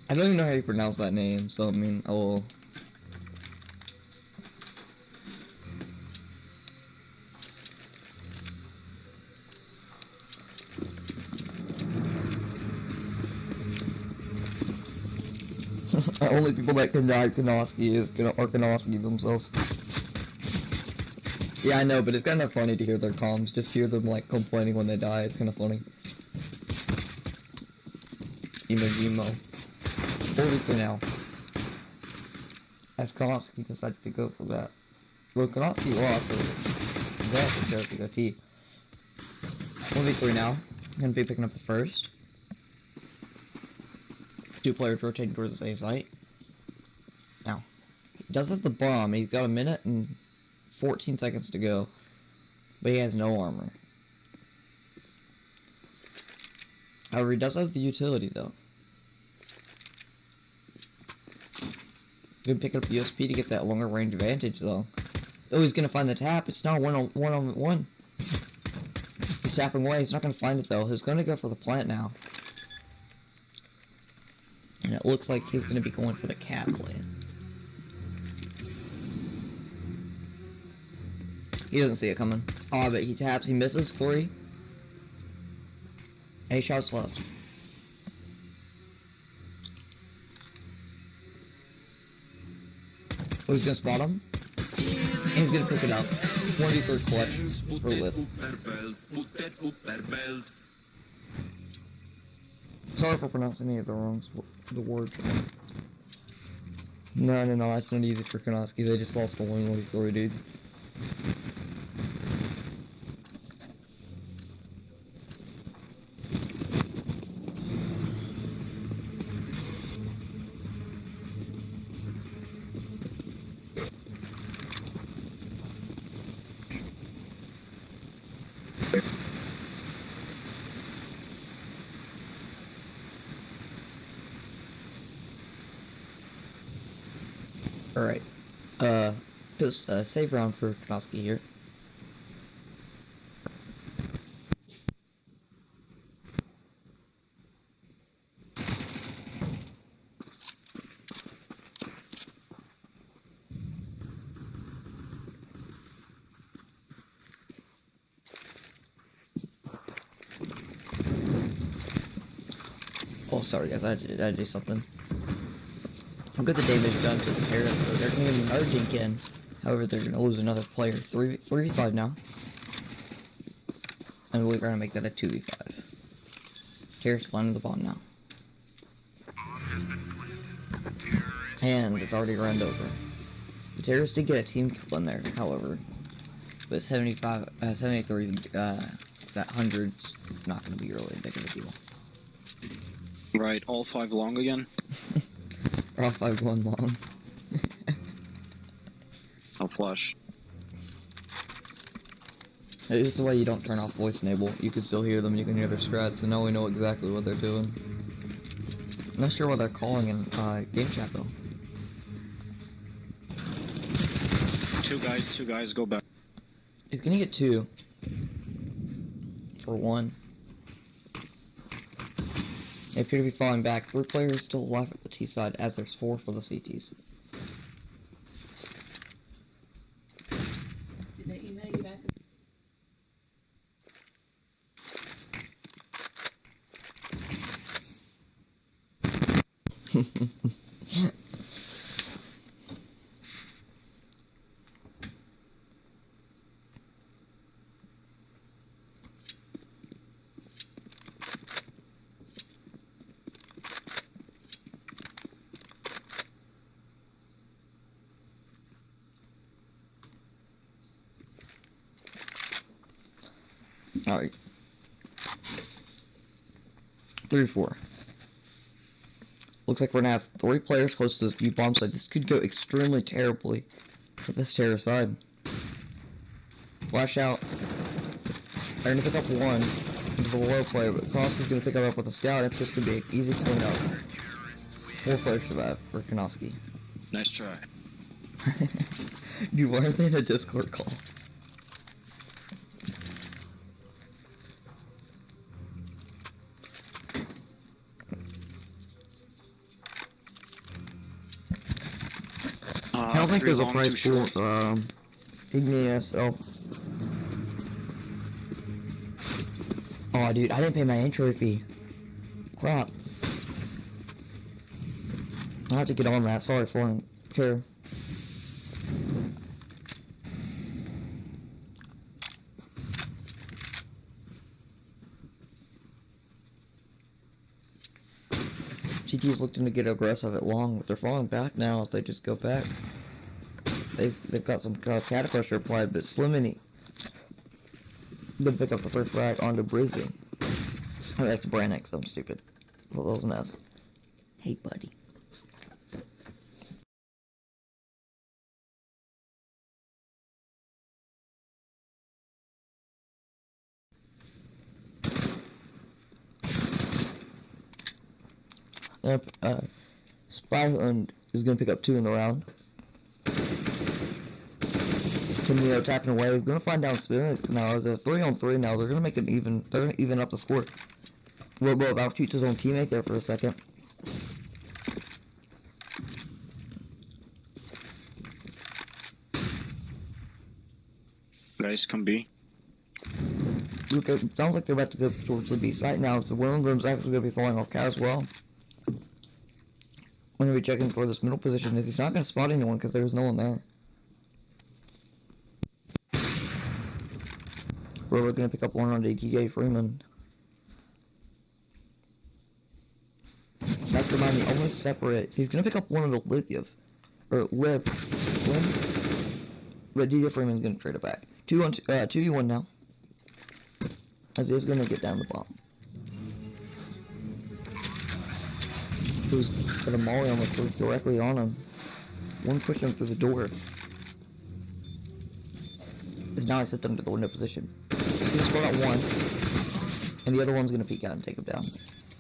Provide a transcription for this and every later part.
I don't even know how you pronounce that name, so I mean, I will. Only people that can die Kanoski are Kanoski themselves. Yeah, I know, but it's kind of funny to hear their comms. Just hear them like complaining when they die. It's kind of funny. Emo. 40 now. As Kanoski decided to go for that. Well, Kanoski lost, so that's a character T. 1v3 now. Gonna be picking up the first. 2 players rotating towards the A site. Now, he does have the bomb. He's got a minute and 14 seconds to go. But he has no armor. However, he does have the utility, though. Gonna pick up the USP to get that longer range advantage, though. Oh, he's gonna find the tap. It's not one-on-one. He's tapping away. He's not gonna find it, though. He's gonna go for the plant now. And it looks like he's gonna be going for the cat plant. He doesn't see it coming. Oh, but he taps. He misses 3. 8 shots left. Oh, he's gonna spot him. And he's gonna pick it up. 1v3 clutch for lift. Sorry for pronouncing any of the words. No, that's not easy for Kanoski. They just lost a 1v3, dude. Alright. Save round for Kanoski here. Oh, sorry guys, I had to do something. I'll get the damage done to the terrorists, so they're going to give me another dink in. However, they're going to lose another player. 3v5 now. And we're going to make that a 2v5. Terrorists planting the bomb now. And it's already run over. The terrorists did get a team kill in there, however. But 73, that 100's not going to be really a big of a deal. Right, all 5 long again? Or all 5 going long. I'll flush. Hey, this is why you don't turn off voice enable. You can still hear them, you can hear their strats, so now we know exactly what they're doing. I'm not sure what they're calling in game chat though. 2 guys, go back. He's gonna get 2. For 1. They appear to be falling back. 3 players still alive at the T side, as there's 4 for the CTs. Did they email you back? Alright. 3-4. Looks like we're gonna have 3 players close to this B bomb site. This could go extremely terribly for this terror side. Flash out. They're gonna pick up 1 into the low player, but Kanoski's gonna pick it up with a scout. It's just gonna be an easy cleanup. 4 players for that for Kanoski. Nice try. Dude, why are they in a Discord call? don't think Three there's a long, price two pool. short. Igneous. Oh, dude, I didn't pay my entry fee. Crap. I have to get on that. Sorry, for care. GT's looking to get aggressive at long, but they're falling back now if they just go back. They've got some cattle pressure applied, but Slimmy didn't pick up the first rack onto Brizzy. Oh, that's the brand X. I'm stupid. Well, that was an S. Hey, buddy. Yep, Spyhund is going to pick up 2 in the round. Camilo tapping away. He's going to find down Spirits now. It's a 3-on-3 now. They're going to make it even. They're going to even up the score. Robo about shoots his own teammate there for a second. Guys, come B. Look, it sounds like they're about to go towards the B site now, so one of them's actually going to be falling off Cat as well. I'm going to be checking for this middle position. He's not going to spot anyone because there's no one there. We're going to pick up one on DK Freeman. Mastermind, the only separate. He's going to pick up one of the Lithium. Or Lith. But DJ Freeman's going to trade it back. 2v1 now. As he's going to get down the bomb. Who's got a molly on the truth directly on him. One push him through the door. Is now he sits under the window position. He's going to score out one. And the other one's going to peek out and take him down.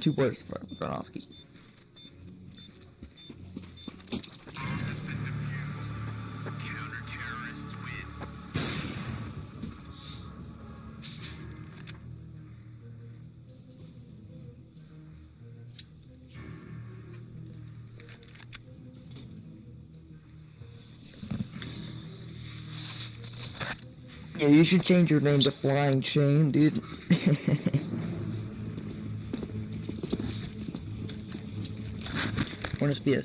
2 players for Gronowski. Yeah, you should change your name to Flying Chain, dude. Want this to be a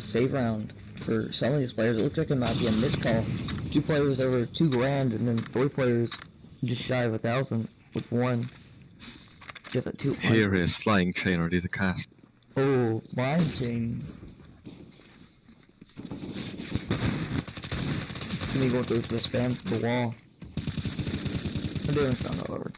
save round for some of these players. It looks like it might be a miscall. 2 players over $2,000, and then 3 players just shy of 1,000 with 1 just at 2. Here is Flying Chain ready to cast. Oh, Flying Chain. Let me go through the spam to the wall. I'm doing something over.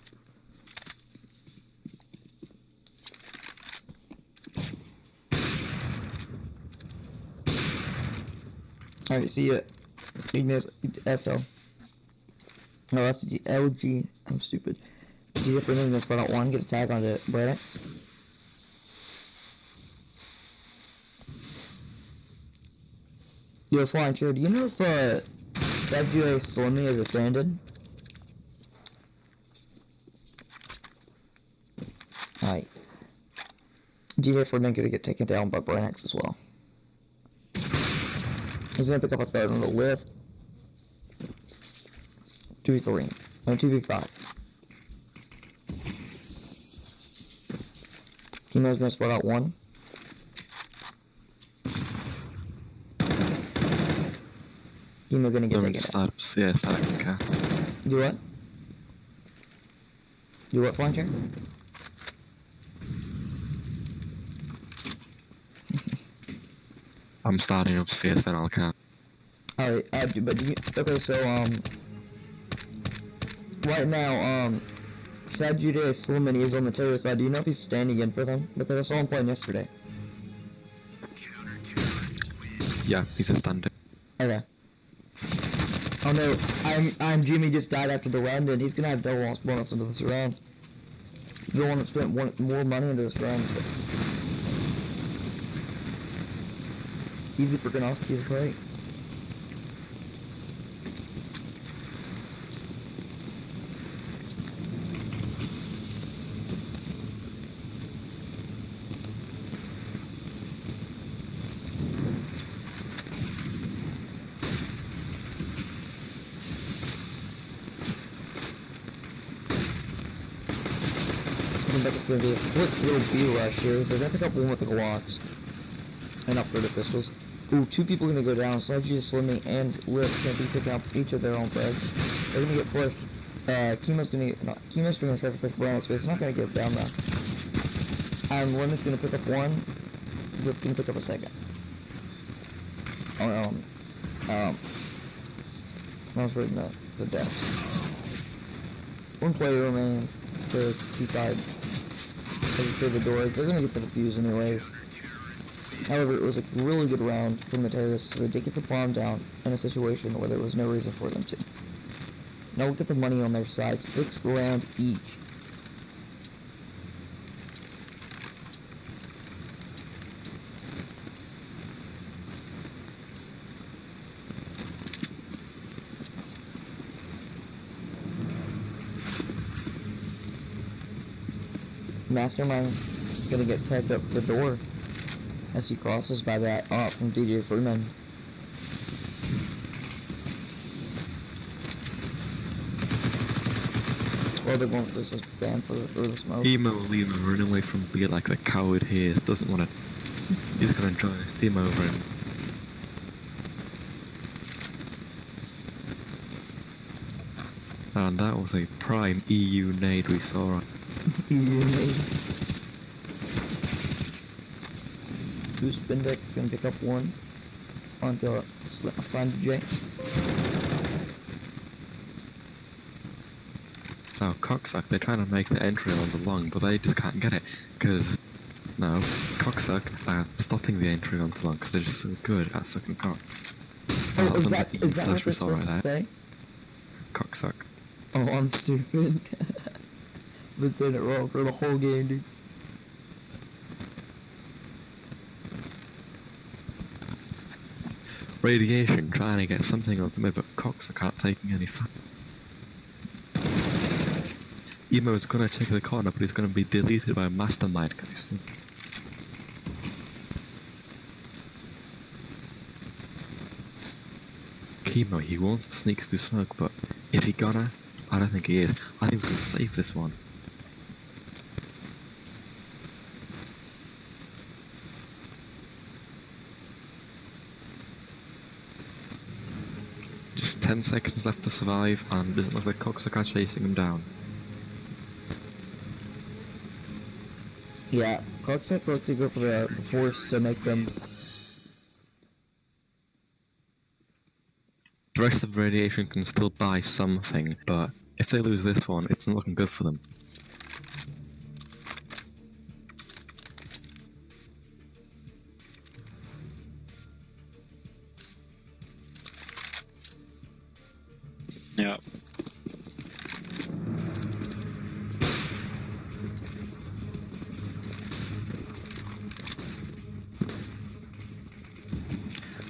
Alright, see ya. Ignis SL. No, that's LG. I'm stupid. DJ Freeman gonna spot out 1, get a tag on the Bredex. Yo, Flying Chair, do you know if Sabjue Slimmy is a stand-in? Alright. DJ Freeman gonna get taken down by Bredex as well. He's gonna pick up a 3rd on the lift. 2v3. No, 2v5. Kimo's gonna spot out 1. Kimo gonna get taken down. Start cast. Do what? Do what, Flying Chair? I'm starting upstairs, then I'll cast. Alright, but do you, okay, so, right now, Sabjue Slimany is on the terrorist side. Do you know if he's standing in for them? Because I saw him playing yesterday. Yeah, he's a standing. Okay. Oh no, I'm Jimmy just died after the round, and he's gonna have double loss bonus into this round. He's the one that spent more money into this round. Easy for Gronowski, right? think that's gonna be a quick little B rush here. Is they're gonna pick up one with the Glocks and upgraded pistols. Ooh, 2 people are gonna go down. Sludgy, Slimmy, and Lift gonna be picking up each of their own frags. They're gonna get pushed. Chemo's gonna try to push Brandon, but it's not gonna get down though. And Lim is gonna pick up one. Lift can pick up a second. I was reading the deaths. 1 player remains to his T-side. As through the door, they're gonna get the defuse anyways. However, it was a really good round from the terrorists because they did get the bomb down in a situation where there was no reason for them to. Now look at the money on their side, 6 grand each. Mastermind gonna get tagged up the door as he crosses by that from DJ Freeman. Well, they won't lose this ban for the smoke. Emo Lima running away from B like the coward he is. Doesn't want to. He's gonna enjoy his team over him. And that was a prime EU nade we saw. EU nade. Goose Bindeck gonna pick up one onto Slime J. Now, Cocksuck, they're trying to make the entry on the long, but they just can't get it, because, no, Cocksuck are stopping the entry on the long, because they're just so good at sucking cock. Oh, is that what they're supposed to say? Cocksuck. Oh, I'm stupid. I've been saying it wrong for the whole game, dude. Radiation, trying to get something on the mid, but Cocksuck aren't taking any fun. Emo's gonna take the corner, but he's gonna be deleted by Mastermind because he's sick. Chemo, he wants to sneak through smoke, but is he gonna? I don't think he is. I think he's gonna save this one. Just 10 seconds left to survive, and it doesn't look like Cocksuck are chasing him down. Yeah, Cocksuck worked to go for the force to make them. The rest of Radiation can still buy something, but if they lose this one, it's not looking good for them. Yeah.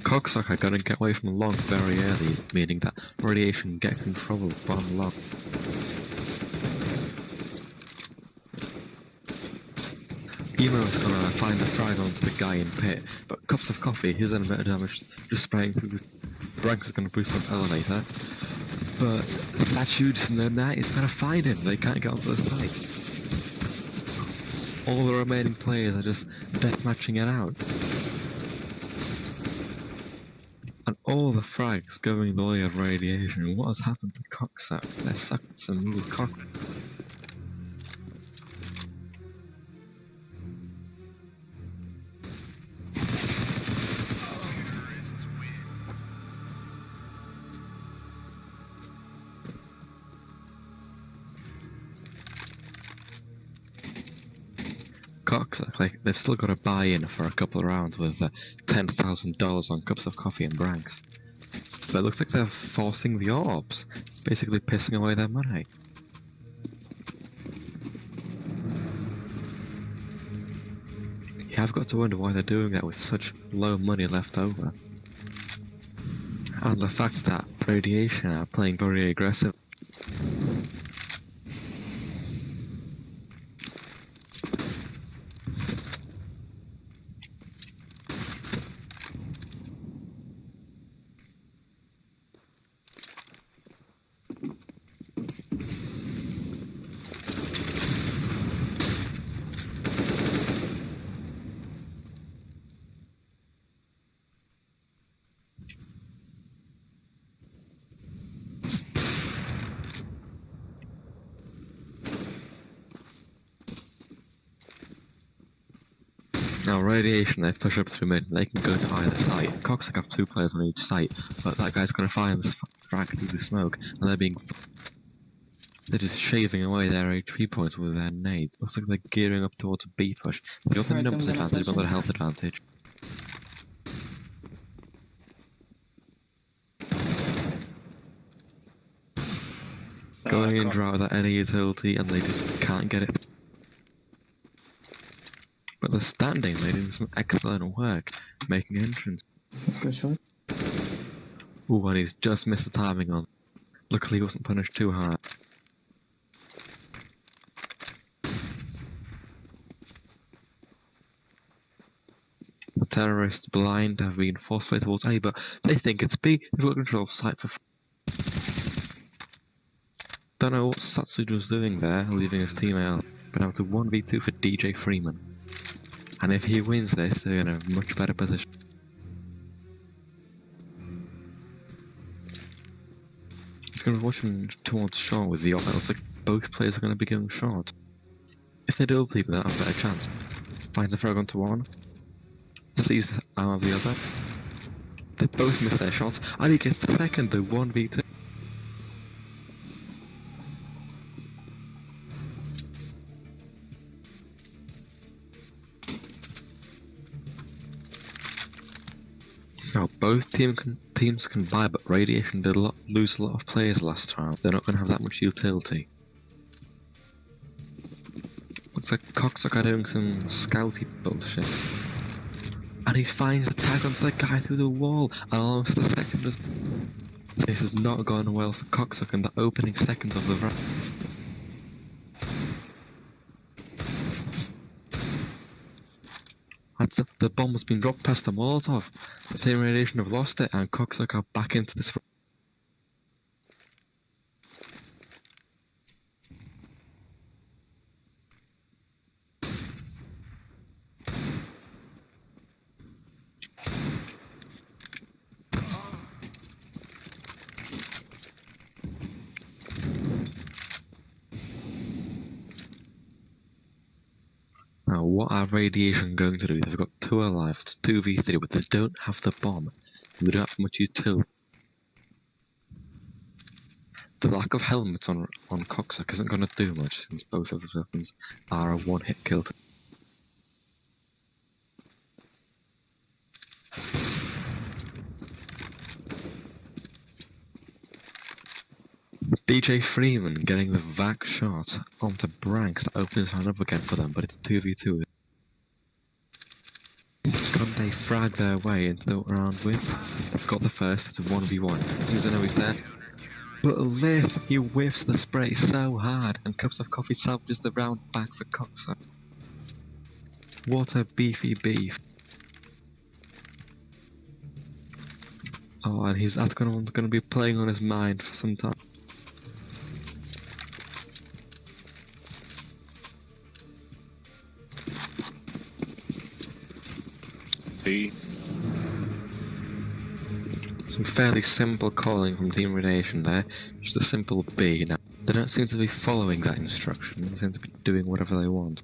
Cocksuck are gonna get away from long very early, meaning that Radiation get control of bottom long. Emo's gonna find the frag onto the guy in pit, but Cups of Coffee, he's done a bit of damage, just spraying through the ranks is gonna boost up elevator. But Satudes and then that is gonna find him, they can't get onto the site. All the remaining players are just deathmatching it out. And all the frags going the way of Radiation. What has happened to Cocksuck? They're sucking some real cock. Cocksuck, like, they've still got to buy in for a couple of rounds with $10,000 on Cups of Coffee and Branks. But it looks like they're forcing the orbs, basically pissing away their money. Yeah, I've got to wonder why they're doing that with such low money left over. And the fact that Radiation are playing very aggressive. Now radiation, they push up through mid, they can go to either site. Coxsacks have 2 players on each site, but that guy's gonna find this frag through the smoke, and they're just shaving away their HP points with their nades. Looks like they're gearing up towards a B push. They got the Right, numbers I'm gonna advantage, but flash the in. health advantage. Going in drought without any utility, and they just can't get it. But they're standing, they're doing some excellent work, making entrance. Let's go short. Ooh, and he's just missed the timing on. Luckily he wasn't punished too hard. The terrorists blind have been forced away towards A, but they think it's B. They've got control of site for. Don't know what Satsuju's doing there, leaving his teammate out. But now it's a 1v2 for DJ Freeman. And if he wins this, they're in a much better position. He's going to be watching towards short with the op. It looks like both players are going to be going short. If they double people, they'll have a better chance. Finds the frag onto one. Sees the arm of the other. They both miss their shots. And he gets the second, the 1v2. Now, both teams can buy, but Radiation did lose a lot of players last round. They're not going to have that much utility. Looks like Coxsacks are doing some scouty bullshit. And he finds the tag onto the guy through the wall, and almost the second is... This has not gone well for Coxsacks in the opening seconds of the round. The bomb has been dropped past the Molotov. The team Radiation have lost it, and Coxsacks are back into this. Now, what are Radiation going to do? They've got 2 alive, it's 2v3, but they don't have the bomb. They don't have much utility. The lack of helmets on Coxsacks isn't going to do much, since both of his weapons are a 1-hit kill. DJ Freeman getting the vac shot onto Branks that opens his hand up again for them, but it's 2v2. Can't they frag their way into the round win? They've got the first, it's a 1v1. As soon as they know he's there. But Liv, he whiffs the spray so hard, and Cups of Coffee salvages the round back for Coxsacks. What a beefy beef. Oh, and that's going to be playing on his mind for some time. B. Some fairly simple calling from Team Radiation there, just a simple B. Now, they don't seem to be following that instruction, they seem to be doing whatever they want.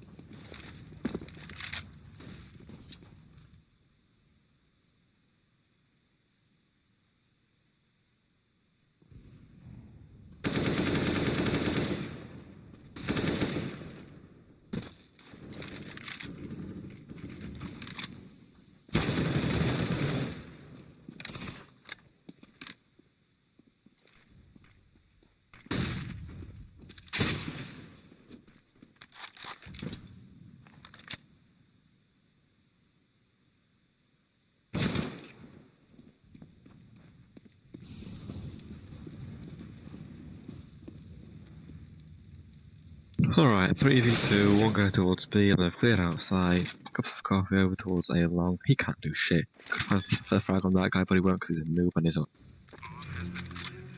Alright, 3v2, one guy towards B, and they've cleared outside. Cups of Coffee over towards A long. He can't do shit. Could find the frag on that guy, but he won't because he's a noob and he's up.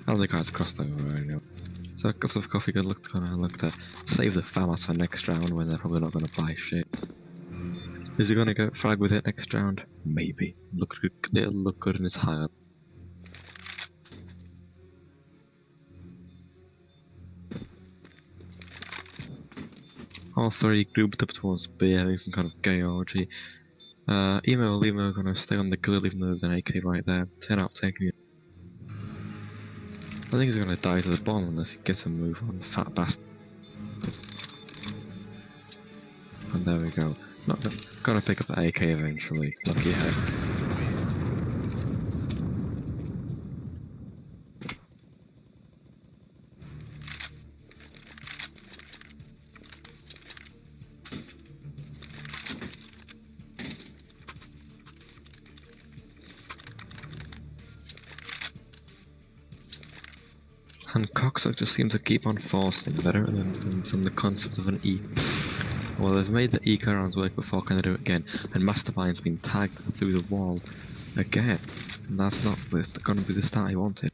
Oh, the guy's crossed over right now. So Cups of Coffee gonna look to save the FAMAS for next round when they're probably not gonna buy shit. Is he gonna go frag with it next round? Maybe. It'll look good in his high. All 3 grouped up towards B, having some kind of gay orgy. Emo and Limo are gonna stay on the grill even though there's an AK right there. 10 out taking it. I think he's gonna die to the bomb unless he gets a move on the fat bastard. And there we go. Not gonna pick up the AK eventually. Lucky heck. And Coxock just seems to keep on forcing better than the concept of an E. Well, they've made the eco rounds work before, can they do it again? And Mastermind's been tagged through the wall again. And that's not going to be the start he wanted.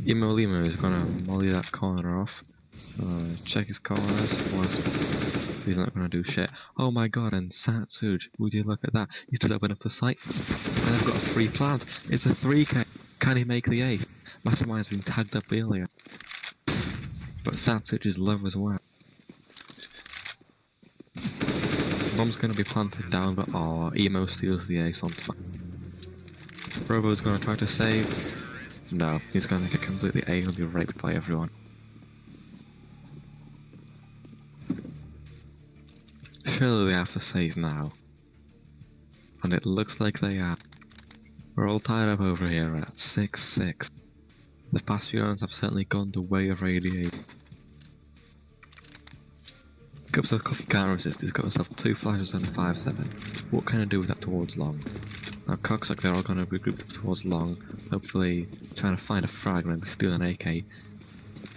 Emo Limo is going to molly that corner off. Check his corners. He's not going to do shit. Oh my god, and Satsuj, would you look at that? He's just opened up the site. And I've got a 3 plant. It's a 3k. Can he make the ace? Mastermind's been tagged up earlier. But Satsuj is low as well. Bomb's going to be planted down, but Emo steals the ace on top. Robo's going to try to save. No, he's going to get completely A and be raped by everyone. Surely they have to save now. And it looks like they are. We're all tied up over here at 6-6. The past few rounds have certainly gone the way of radiation. Cups of Coffee can't resist. He's got himself 2 flashes and 5-7. What can I do with that towards long? Now Coxock, they're all going to regroup towards long, hopefully trying to find a frag and steal an AK.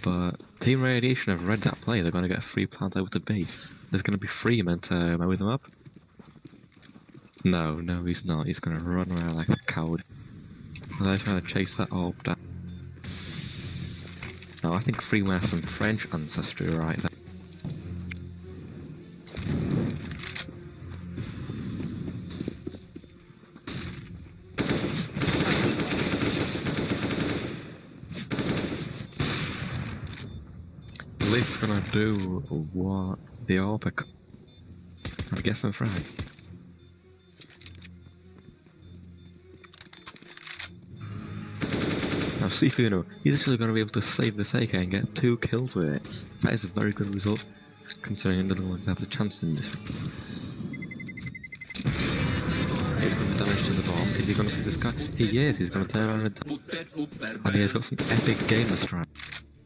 But Team Radiation have read that play. They're going to get a free plant over to B. There's going to be 3 men to mow them up. No, he's not. He's going to run around like a coward. And they're trying to chase that orb down. No, I think Freeman has some French ancestry right there. Leaf's gonna do what the orb I guess I'm frag. Now Sifuno, he's actually going to be able to save this AK and get 2 kills with it. That is a very good result, considering another one to have the chance in this. He's going to damage to the bomb. Is he going to see this guy? He is. He's going to turn around and he has got some epic gamer strike.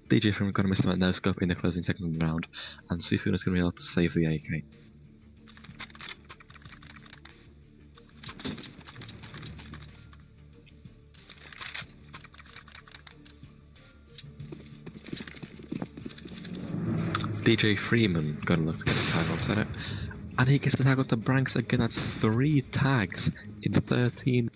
DJ from going to miss them at no scope in the closing second of the round, and Sifuno is going to be able to save the AK. DJ Freeman got to look to get a tag onto it, and he gets the tag onto Branks again. That's 3 tags in 13.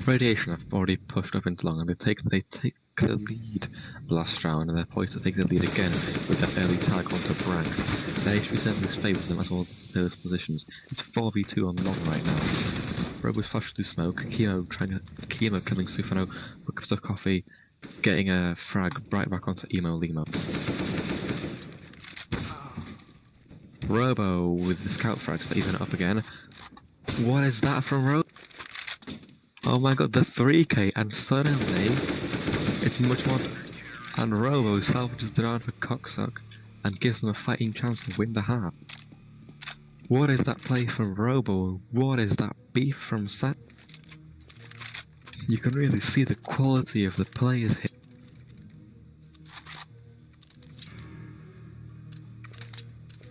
Radiation have already pushed up into long, and they take the lead last round, and they're poised to take the lead again with that early tag onto Branks. Their HP certainly favours them as well as those positions. It's 4v2 on long right now. Robo's flashed through smoke, Kemo killing Sufano, with cups of coffee, getting a frag right back onto Emo Limo. Robo with the scout frags that even up again. What is that from Robo? Oh my god, the 3k, and suddenly it's much more. And Robo salvages the round for Coxock and gives them a fighting chance to win the half. What is that play from Robo? What is that beef from Sat? You can really see the quality of the players here.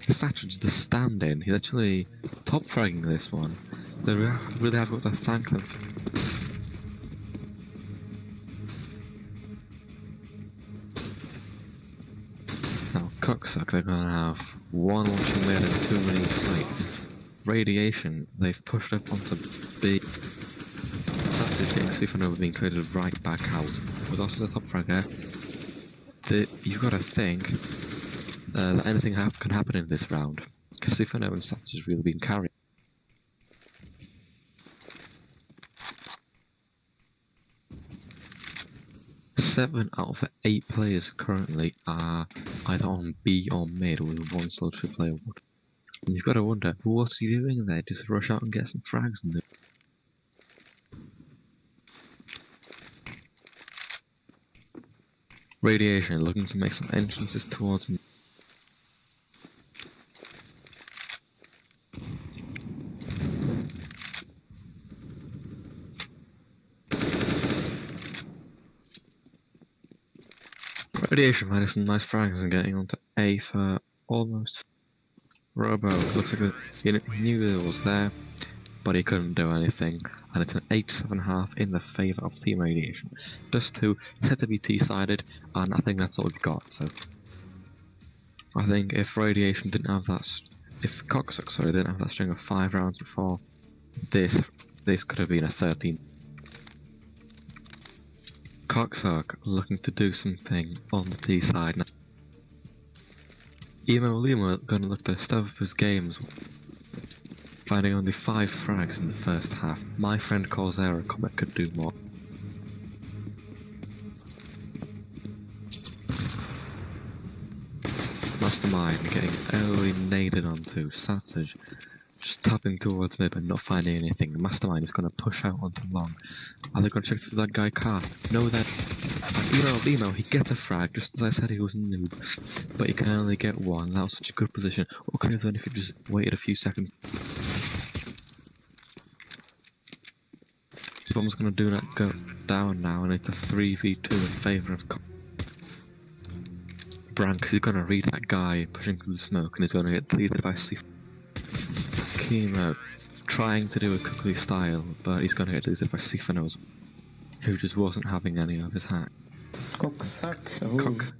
Satch's the stand-in. He's actually top fragging this one. So we really have got to thank them. Now Coxock, they're gonna have 1 launching mid and 2 running flight. Radiation, they've pushed up onto B. Satch's getting Supernova being traded right back out. With also the top fragger, you've got to think that anything can happen in this round. Because Supernova and Satch has really been carried. 7 out of the 8 players currently are either on B or mid with 1 solitary player wood. And you've got to wonder, what's he doing there? Just rush out and get some frags in there. Radiation looking to make some entrances towards me. Radiation made some nice frags and getting onto A for almost. Robo looks like he knew it was there, but he couldn't do anything, and it's an 8-7.5 in the favour of Team Radiation. Just to set to be T-sided, and I think that's all we've got. So I think if Radiation didn't have that, if Cocksuck didn't have that string of 5 rounds before, this could have been a 13. Cocksuck looking to do something on the T side now. Emo Limo gonna look to step up his games, finding only 5 frags in the first half. My friend Corsair Comet could do more. Mastermind getting early naded onto Satsage, just tapping towards me but not finding anything. Mastermind is gonna push out onto long. Are they gonna check through that guy car? No, that Emo, he gets a frag, just as I said he was a noob. But he can only get 1, that was such a good position. What could he have done if he just waited a few seconds? Bomb's gonna do that, go down now, and it's a 3v2 in favour of Brank, he's gonna read that guy pushing through the smoke, and he's gonna get deleted by C. Chemo, trying to do a Cookley style, but he's gonna get deleted by Sifanos, who just wasn't having any of his hack. Cocksuck.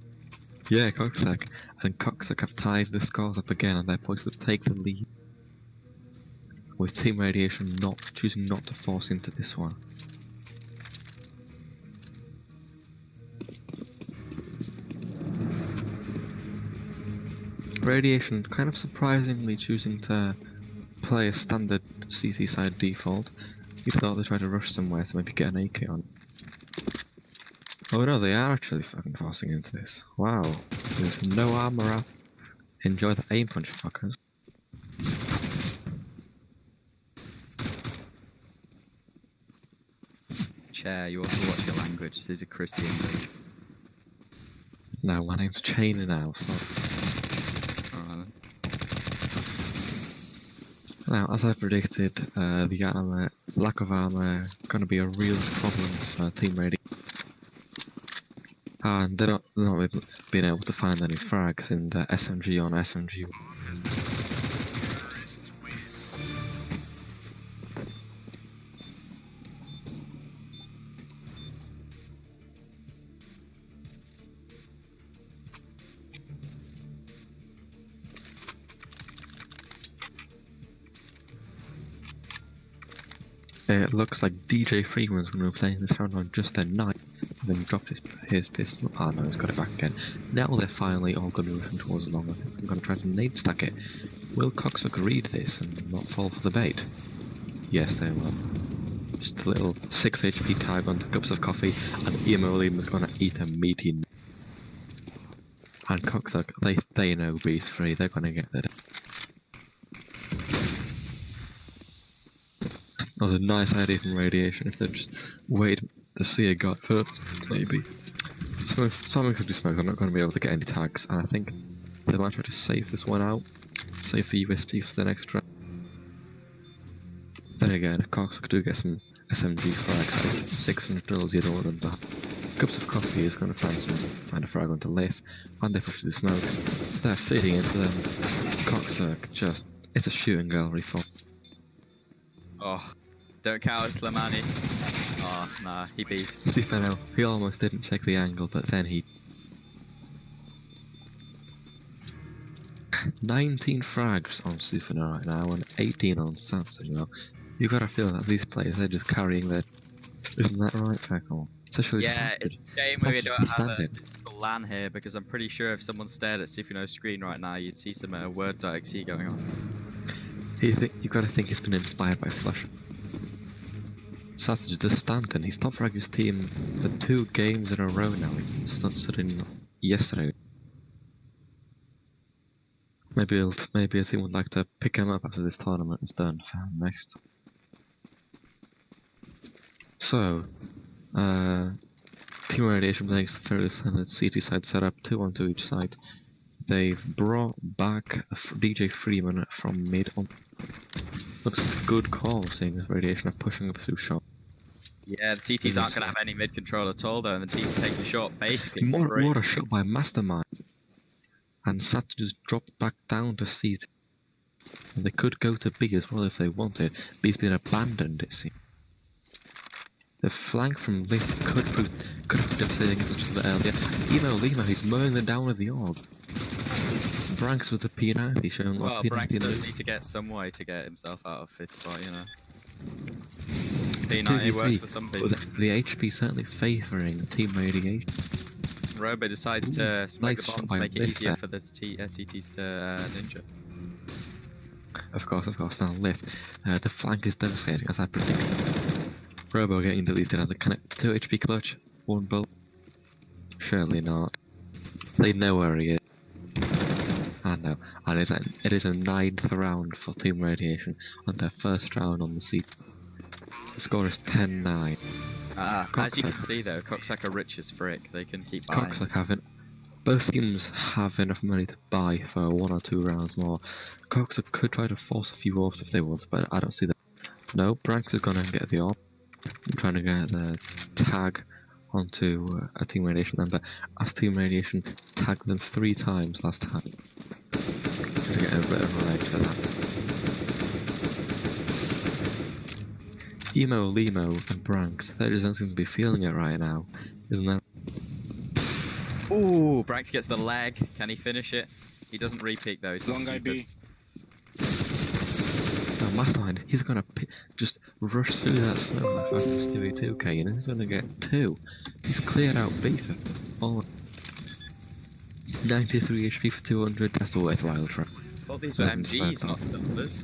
Yeah, Cocksuck. And Cocksuck have tied the scores up again, and they're poised to take the lead. With Team Radiation choosing not to force into this one. Radiation kind of surprisingly choosing to play a standard CT side default. You'd thought they tried to rush somewhere to maybe get an AK on. Oh no, they are actually fucking forcing into this. Wow. There's no armor up. Enjoy the aim punch, fuckers. Chair, you also watch your language. This is a Christian league. No, my name's Chain now, so. Alright then. Now, as I predicted, the armor, lack of armor, gonna be a real problem for Team Radio. And they're not being able to find any frags in the SMG on SMG. It looks like DJ Freeman's going to be playing this round on just a 9. Then he dropped his pistol. Ah, no, he's got it back again. Now they're finally all going to be rushing towards the long. I think I'm going to try to nade stack it. Will Cocksuck read this and not fall for the bait? Yes, they will. Just a little 6 HP tag onto cups of coffee, and Emo is going to eat a meaty. And Cocksuck, they know B's free. They're going to get that. That was a nice idea from Radiation if they just waited to see a guy first, maybe. So if spamming through the smoke, I'm not going to be able to get any tags, and I think they might try to save this one out, save the USP for the next round. Then again, Cox could do get some SMG frags, 600 drills, you don't want them to have. Cups of coffee is going to find a frag onto Lith, and they push through the smoke. They're feeding into them. Coxsuck it's a shooting gallery for. Oh, don't count Slimani. Oh, nah, he beefs. Sifano, he almost didn't check the angle, but then he... 19 frags on Sifano right now, and 18 on Sats as well. You gotta feel that these players, they're just carrying their... Isn't that right, Feckle? Especially Yeah, Satsage. it's a shame we don't have standard. a LAN here, because I'm pretty sure if someone stared at Sifino's screen right now, you'd see some Word.exe going on. You gotta think he's been inspired by Flush. Saturday just Stanton. He's top fragged his team for 2 games in a row now. He started yesterday. Maybe a team would like to pick him up after this tournament is done for him next. So, Team Radiation playing the fairly standard CT side setup, 2 on to each side. They've brought back DJ Freeman from mid on. Looks like a good call, seeing as Radiation are pushing up through shot. Yeah, the CTs aren't going to have any mid control at all, though, and the T's take the shot basically. What a shot by Mastermind. And Sat just dropped back down to C. And they could go to B as well if they wanted, but he's been abandoned, it seems. The flank from Lith could have been devastating as much as the earlier. Lima, he's mowing them down with the orb. Branks with the P90 showing well, what P90 Branks does need to get some way to get himself out of 5th spot, you know. P90 works for some people. The HP certainly favouring Team Radiation. Robo decides to smoke nice a bomb to make it easier for the CTs to ninja. Of course, now Lith. The flank is devastating, as I predicted. Robo getting deleted and the connect 2 HP clutch, 1 bolt. Surely not. They know where he is. I know. And it is a 9th round for Team Radiation on their first round on the seat. The score is 10-9. As you can see though, Cocksucker rich as frick. They can keep buying. Cocksucker both teams have enough money to buy for 1 or 2 rounds more. Cocksucker could try to force a few orbs if they want, but I don't see that. No, Branks are gonna get the orb. I'm trying to get the tag onto a Team Radiation member, as Team Radiation tagged them 3 times last time. Gonna get a bit of a leg for that. Emo, Limo, and Branks, they just don't seem to be feeling it right now, isn't that? Ooh, Branks gets the leg. Can he finish it? He doesn't re-peek though. He's Long guy B. Mastermind, he's gonna just rush through that snow like fucking Stewie 2K, and he's gonna get 2. He's cleared out B for all 93 HP for 200. That's a worthwhile try. Thought these were MGs, not stumblers.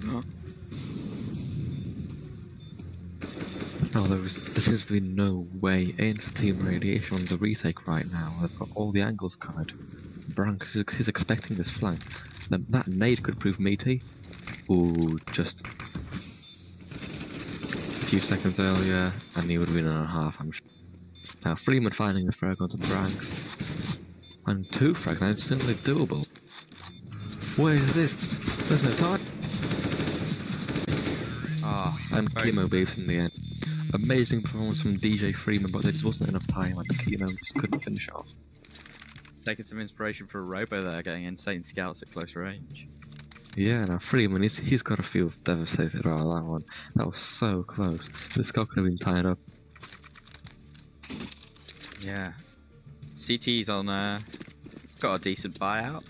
No, there seems to be no way in for Team Radiation on the retake right now. They've got all the angles covered. Branks is expecting this flank. That nade could prove meaty. Ooh, just a few seconds earlier, and he would have been on a half, I'm sure. Now, Freeman finding the frag onto Branks. And 2 frags, now it's simply doable. What is this? There's no time. And Chemo beefs in the end. Amazing performance from DJ Freeman, but there just wasn't enough time, and Chemo just couldn't finish it off. Taking some inspiration for a Robo there, getting insane scouts at close range. Yeah, now Freeman, he's got to feel devastated about that one. That was so close. This guy could have been tied up. Yeah. CT's on, got a decent buyout.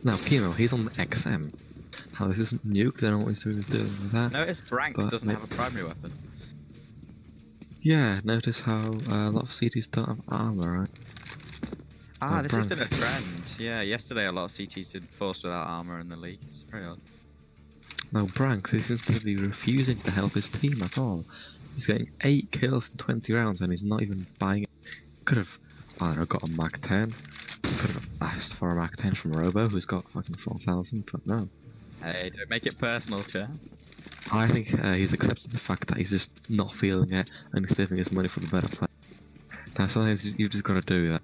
Now, Chemo, he's on the XM. How this isn't new, because I don't know what he's doing with that. Notice Branks doesn't have a primary weapon. Yeah, notice how a lot of CTs don't have armor, right? This has been a trend. Yeah, yesterday a lot of CTs did force without armor in the league. It's very odd. Now, Branks, he seems to be refusing to help his team at all. He's getting 8 kills in 20 rounds, and he's not even buying it. Could have, I don't know, got a Mac 10. Could have asked for a Mac 10 from Robo, who's got fucking 4,000, but no. Hey, don't make it personal, Chair. I think he's accepted the fact that he's just not feeling it, and he's saving his money for the better play. Now, sometimes you've just got to do that.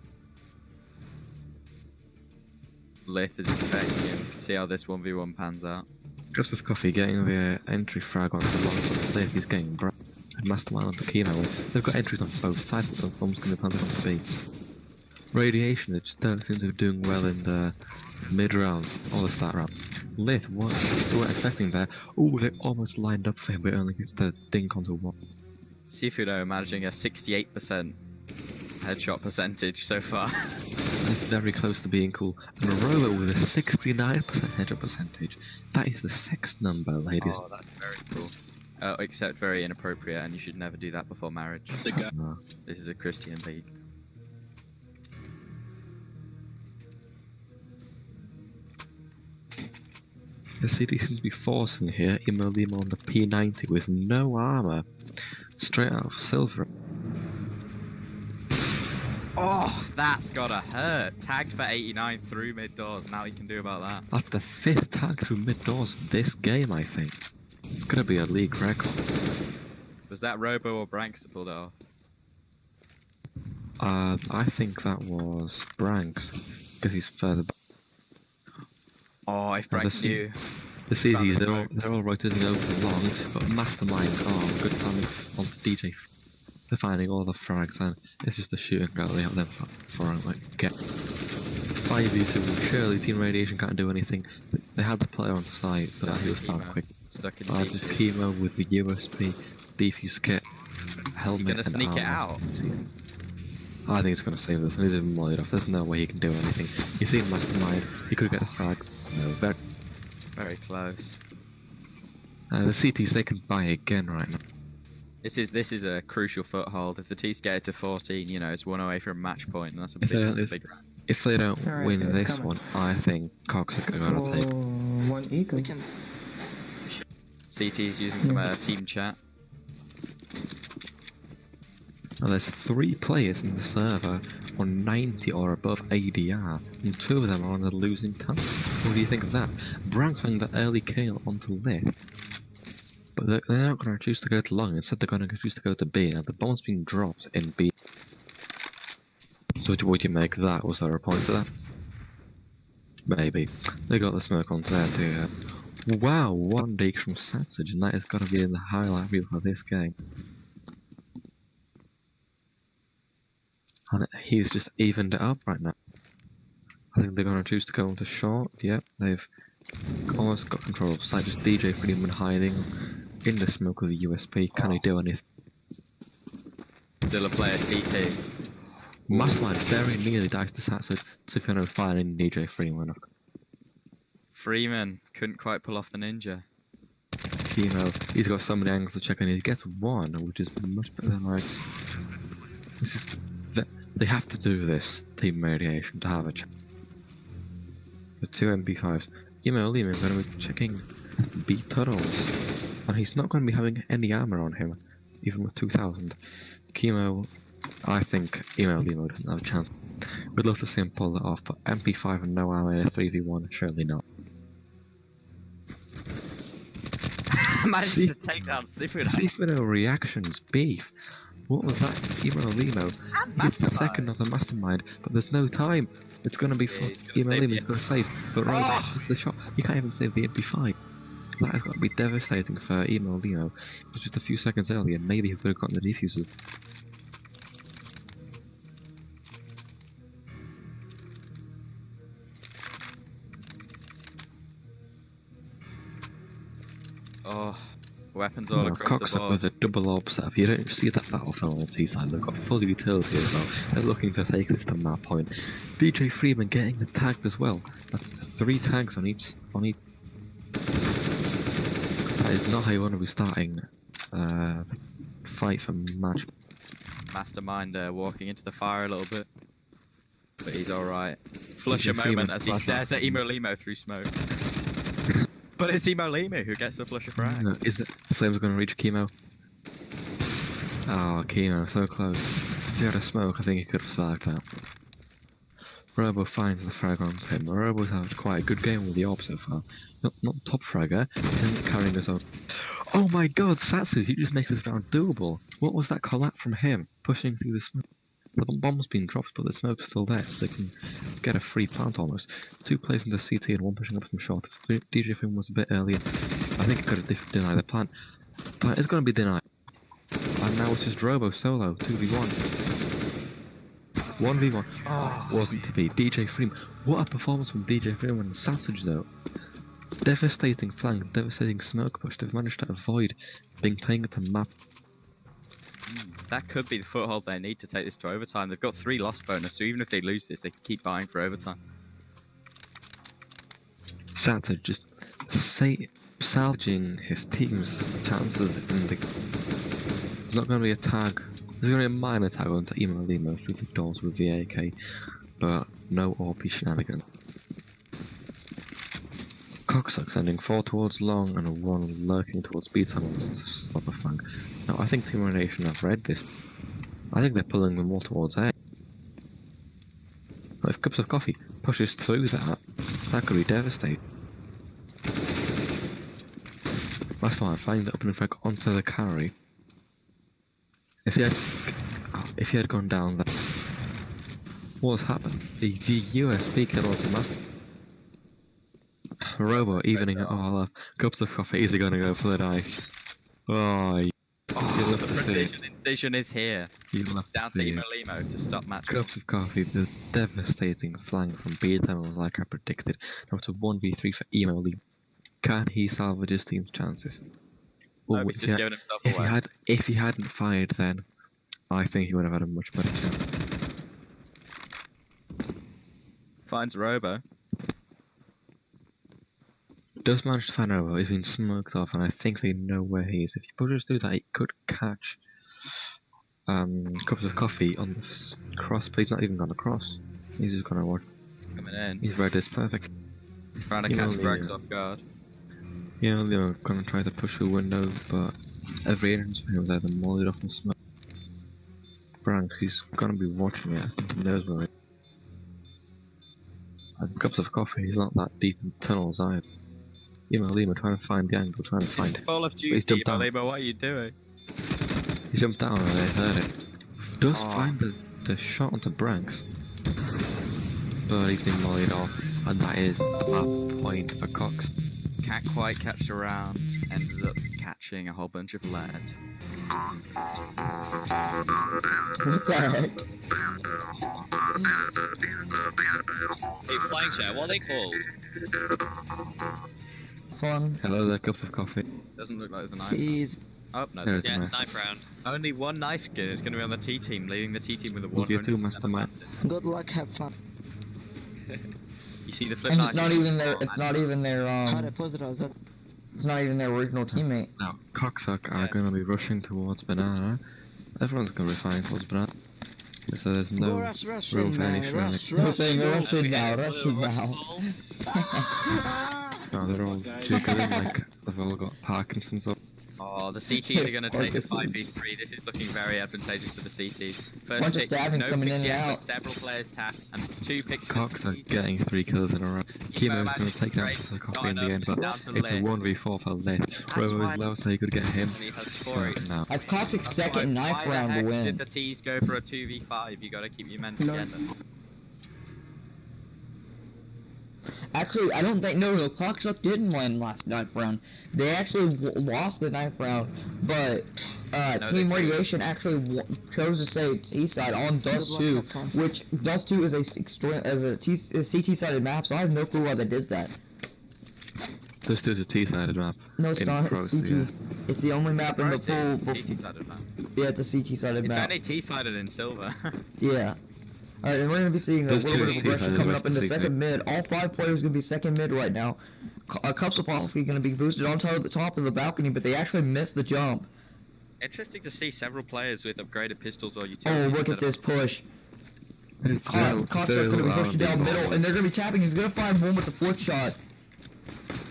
Lith is expecting him. See how this 1v1 pans out. Cups of Coffee getting the entry frag onto the long Lith, he's getting Mastermind onto Chemo. They've got entries on both sides, but the bomb's going to be planted onto B. Radiation, they just don't seem to be doing well in the mid-round, or the start round. Lith, what they weren't expecting there. Oh, they almost lined up for him, but it only gets the dink onto 1. Seafood though, managing a 68% headshot percentage so far. That's very close to being cool. And a Robo with a 69% headshot percentage. That is the sex number, ladies. Oh, that's very cool. Except very inappropriate, and you should never do that before marriage. No. This is a Christian league. The city seems to be forcing here. Emo Limo on the P90 with no armor. Straight out of silver. Oh, that's gotta hurt. Tagged for 89 through mid doors. Now he can do about that. That's the 5th tag through mid doors this game, I think. It's gonna be a league record. Was that Robo or Branks that pulled it off? I think that was Branks, because he's further back. Oh, if Branks knew. The CDs, they're all rotating over long, but Mastermind, good timing onto DJ. They're finding all the frags, and it's just a shooting go. They have them for like get 5v2. Surely Team Radiation can't do anything. They had the player on site, but he was found quick. Stuck in Just Chemo with the USP defuse kit, helmet, gonna and sneak it armor. out? I think it's gonna save this, and he's even mollied off. There's no way he can do anything. You see Mastermind, he could get the frag. No, very close. the CTs, they can buy again right now. This is a crucial foothold. If the T's get it to 14, you know, it's one away from match point, and that's a big round. If they don't Alright, win it's this coming. one, I think Cox are gonna take. One eco. We can. CT is using some team chat. Now there's 3 players in the server on 90 or above ADR, and 2 of them are on the losing time. What do you think of that? Branks finding the early kill onto left, but they're not going to choose to go to long. Instead, they're going to choose to go to B. Now the bomb's being dropped in B. So what do you make of that? Was there a point to that? Maybe. They got the smoke onto there too. Wow, 1 dig from Satsage, and that has got to be in the highlight reel of this game. And he's just evened it up right now. I think they're going to choose to go into short. Yep, they've almost got control of site. Just DJ Freeman hiding in the smoke with the USP. Can he do anything? Still a player CT. Mastermind very nearly dies to Satsage. Sufino firing DJ Freeman. Freeman couldn't quite pull off the ninja. Chemo, he's got so many angles to check and he gets 1, which is much better than like. This is. They have to do this, Team Radiation, to have a chance. The 2 MP5s. Emo Lehman is going to be checking B tunnels. And he's not going to be having any armor on him, even with 2000. Chemo, I think Emo Lehman doesn't have a chance. We'd love to see him pull it off, but MP5 and no armor in a 3v1, surely not. Managed to take down Sifino. Sifino reactions, beef. What was that? Emo Limo. It's the second, not a Mastermind, but there's no time. It's gonna be for Emo Limo, it's gonna save. But right, the shot, you can't even save the MP5. That has got to be devastating for Emo Limo. It was just a few seconds earlier, maybe he could have gotten the defuser. Oh, weapons all across Cox the up board. with a double orb setup. You don't see that battlefield on the T side. They've got full utility as well. They're looking to take this to map point. DJ Freeman getting the tagged as well. That's 3 tags on each. That is not how you want to be starting fight for match. Mastermind walking into the fire a little bit. But he's alright. Flusher DJ moment Freeman as he flash stares at Emo Limo through smoke. But it's Emo Limo who gets the flusher frag. No, is it? The flames are going to reach Chemo. Oh, Chemo, so close. If he had a smoke, I think he could have survived that. Robo finds the frag onto him. Robo's had quite a good game with the orb so far. Not the top fragger, him carrying his own. Oh my god, Satsu, he just makes this round doable. What was that collab from him? Pushing through the smoke. The bomb's been dropped, but the smoke's still there, so they can get a free plant almost. 2 players in the CT and 1 pushing up some short. DJ Film was a bit earlier. I think he could have denied the plant. Plant is going to be denied. And now it's just Robo solo, 2v1. 1v1. Oh, wasn't to be. DJ Freeman. What a performance from DJ Freeman and Sausage though. Devastating flank, devastating smoke push. They've managed to avoid being taken to map. That could be the foothold they need to take this to overtime. They've got 3 lost bonus, so even if they lose this, they can keep buying for overtime. Sausage just salvaging his team's chances in the. There's not going to be a tag. There's going to be a minor tag onto Emo Limo through the doors with the AK, but no OP shenanigans. Cox Cocksuck sending 4 towards long and 1 lurking towards B tunnels to stop a flank. Now I think Team Nation have read this. I think they're pulling them all towards A. But if Cups of Coffee pushes through that could be devastating. Last time I find the opening frag onto the carry. If he had gone down there, what has happened? The USB killed off the master. Robo evening it all up. Cups of Coffee, is he gonna go for the dice? Oh, the precision incision is here. Down to see Emo Limo to stop match. Cups of Coffee, the devastating flank from B tunnels like I predicted. Now it's a 1v3 for Emo Limo. Can he salvage his team's chances? No, he's just giving himself away. If he hadn't fired then, I think he would have had a much better chance. Finds Robo. Does manage to find Robo, he's been smoked off and I think they know where he is. If he pushes through that, he could catch Cups of Coffee on the cross, but he's not even gone across. He's just gonna watch. He's coming in. He's read this perfect. Trying to catch Brags off guard. You know, they're gonna try to push through windows, but every entrance for him was either mollied off or smoke. Branks, he's gonna be watching it, he knows where it is. And Cups of Coffee, he's not that deep in tunnels either. Lima trying to find the angle, trying to find it. Call of Duty, Lima, what are you doing? He jumped down and they heard it. Does find the shot onto Branks. But he's been mollied off, and that is a point for Cox. Can't quite catch around, ends up catching a whole bunch of lead. What the heck? Hey, Flying Chat, what are they called? Fun. Hello there, Cups of Coffee. Doesn't look like there's a knife. Jeez. Oh, no, There's a Yeah, knife. knife round. only one knife skin is going to be on the T team, leaving the T team with a With you 100. too, Mastermind. Good luck, have fun. You see the flip And side? it's not even their, it's not even their, It it's not even their original teammate. Now, Cocksuck are going to be rushing towards Banana. Everyone's going to be flying towards Banana. So there's no rush, room for any shrinking. They're saying rushing now, rushing now. No, they're all jiggling like they've all got Parkinson's. Oh, the CTs are going to take a 5v3. This is looking very advantageous for the CTs. First Bunch of pick, stabbing no coming picks in and yet, out. but several players tap, and 2 picks. Cox are getting 3 kills in a row. Chemo's going to take down the Coffee in the end, but it's a 1v4 for Lit. Robo is low, so you could get him. And he has 4 Now, That's Coxic's second knife round to Why win. did the T's go for a 2v5? You got to keep your men together. Actually, I don't think, no, Cocksuck didn't win last knife round. They actually lost the knife round, but Team Radiation actually chose to say T-side on Dust 2, which Dust 2 is a CT-sided map, so I have no clue why they did that. this is a T-sided map. No, it's in not, Pros, it's CT. yeah. It's the only map in the pool. CT-sided map. Yeah, it's a CT-sided It's map. only T-sided in silver. Yeah. Alright, and we're going to be seeing a Those little bit two of aggression T-sided coming versus up into CT. second mid. All 5 players going to be second mid right now. Cups of Coffee going to be boosted on the top of the balcony, but they actually missed the jump. Interesting to see several players with upgraded pistols or Oh, utilities. look at this push. It's Cox's going to be pushed down middle, and they're going to be tapping. He's going to find one with the flick shot.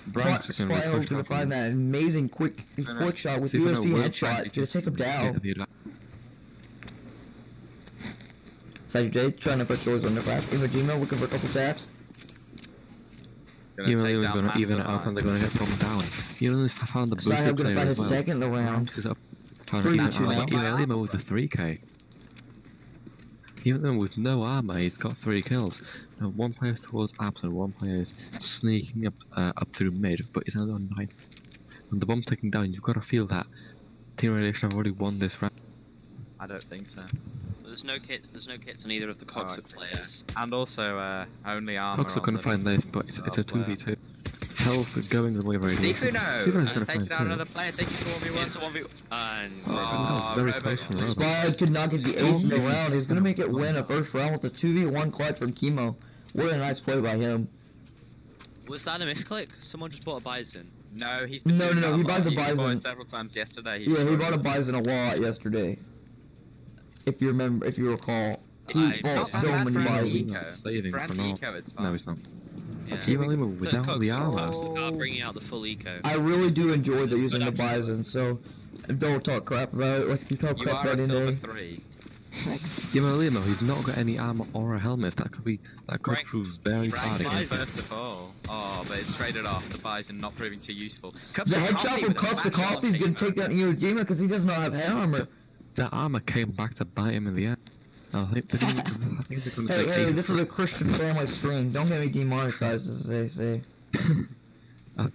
Branks is going to be Spyho's pushed going off. to find that amazing quick flick shot with See if I know USB where headshot. Branks Going to take him down. is. Sajid J trying to put yours on the glass. Imajima looking for a couple taps. Even though going to even it up and they're going to get bombed down. Even though he's found the Sahib boosted going to player find as his well. second in the round. Branks is up. Trying to even 3v2 it up. now. Even with the 3k. Even though with no armor, he's got 3 kills. Now, 1 player's towards Abs and 1 player is sneaking up through mid, but he's only on 9. When the bomb's taken down, you've got to feel that Team Radiation have already won this round. I don't think so. There's no kits on either of the Coxhook players. And also, only armor. Cox are going to find this, but it's a 2v2. Health going the way very Sifu Sifuno's no! Taking down another player, taking 4v1. It's a 1v... And... Oh, very close from Robo. Spyhard could not get the ace in the round. He's going to make it win a first round with a 2v1 clutch from Chemo. What a nice play by him. Was that a misclick? Someone just bought a Bison. No, he's No, been no, doing no, that he a lot. buys a He's bought Bison. it several times yesterday. Yeah, he bought a Bison a lot yesterday. If you remember, if you recall. He I- bought not so bad many for an Bisons. eco. Saving For for now. anti-eco, it's fine. No, he's not. Yeah. Chemo Lima without Cox, the armor. Cox, look out, bringing out the full eco. I really do enjoy the using the But actually- Bison, so don't talk crap about it like you talk You crap are a about silver Indy. 3. Chemo Lima, he's not got any armor or a helmet. That could Right. prove very Right, bad against him. first of all. Oh, but it's traded off. The Bison not proving too useful. Cups The of headshot coffee from with a Cups of smash on Coffee is gonna Timo. take down Iwo Jima because he does not have head armor. That armor came back to bite him in the end. I think they're gonna Hey, take hey, eight- this is a Christian family stream. Don't get me demonetized, as they say.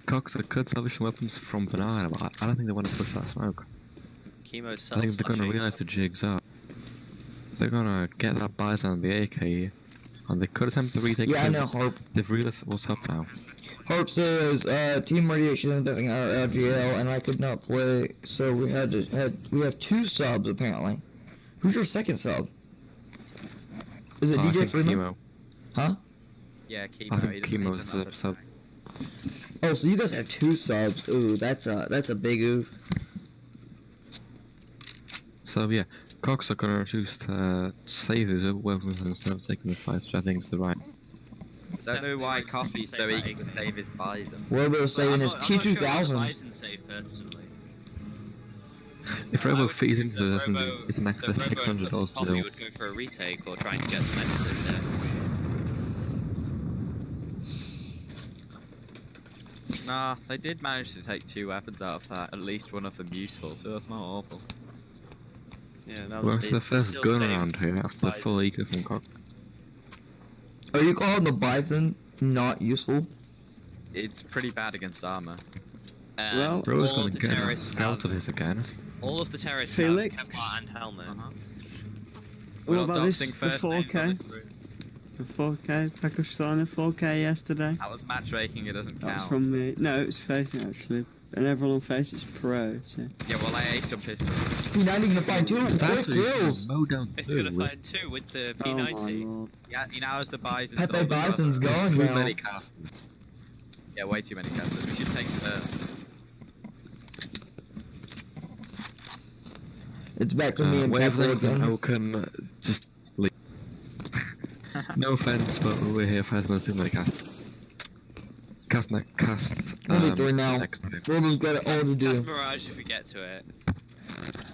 Cox could salvation weapons from Banana, but I don't think they want to push that smoke. Chemo I self. think they're gonna realize the jig's up. They're gonna get that Bison on the AK, and they could attempt to retake. Yeah, I it. know, Harp. They've realized what's up now. Harp says, Team Radiation is missing our LGL, and I could not play, so we have 2 subs, apparently. Who's your second sub? Is it I DJ think Freeman? Chemo. Huh? Yeah, I Chemo. He think doesn't need Chemo's another the sub. Oh, so you guys have 2 subs. Ooh, that's a big oof. So yeah, Cox are gonna choose to save his weapons instead of taking the fight, which I think is the right. I don't know why Coffee's so eager to save his Bison. Robo's saving his I'm not sure about the P2000. Bison save personally. If Robo feeds into The this, Robo- it's an extra the Robo and $600 Coffee to do. would go for a retake or trying to get some extras there. Nah, they did manage to take 2 weapons out of that. At least one of them useful, so that's not awful. Yeah, now Well, they- it's the they first still gun save around here after the Bison. full eco from Cox. Are you calling the Bison not useful? It's pretty bad against armor. Well, Bro's all gonna of the get a terrorists scout have, of his again. all of the terrorists Felix? have Kevlar and helmet. We're What not about this? doxing The first names on 4K? this route. The 4K? Pakistani 4K yesterday. That was matchmaking, it doesn't That's count. from me. No, it was Facing actually. And everyone on Face is pro, so. Yeah, well, I aced on pistol. He's not even gonna find 2 quick Actually, kills. mow down It's two gonna with- find 2 with the Oh my P90. lord. Yeah, you know, as the Bison. Pepe Bison's There's going too now. many casters. Yeah, way too many casters. We should take It's back to me and Pepper Wavelength and again. Oaken just leave. No offense, but we're here for Hesna too many casters. Cast. Only 3 now. next time. Robo's got it all to Cast do. Mirage if we get to it.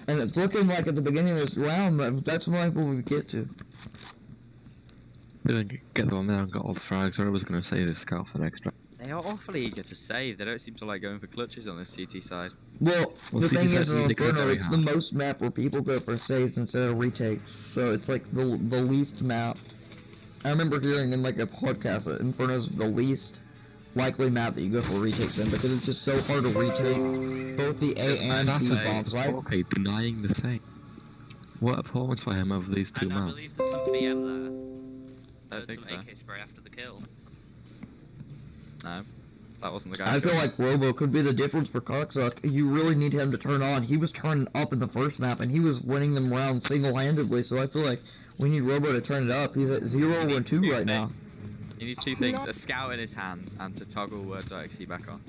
And it's looking like at the beginning of this round, that's what we get to. They don't get the one there and got all the frags, or I was gonna say this scout for the next round. They are awfully eager to save. They don't seem to like going for clutches on this CT side. Well, Well, the see, thing this is, in actually makes it Inferno, very it's hard. the most map where people go for saves instead of retakes. So it's like the least map. I remember hearing in like a podcast that Inferno's the least likely map that you go for retakes in because it's just so hard to retake both the A and That's B a- bombs, right? Okay, denying the same. What a performance by him over these 2 And I maps. believe there's some VM there. I think some so. AK spray after the kill. No, that wasn't the guy. I feel like Robo could be the difference for Cocksuck. You really need him to turn on. He was turning up in the first map and he was winning them rounds single-handedly. So I feel like we need Robo to turn it up. He's at 0-2 right now. He needs 2 things: a scout in his hands and to toggle Word.exe back on.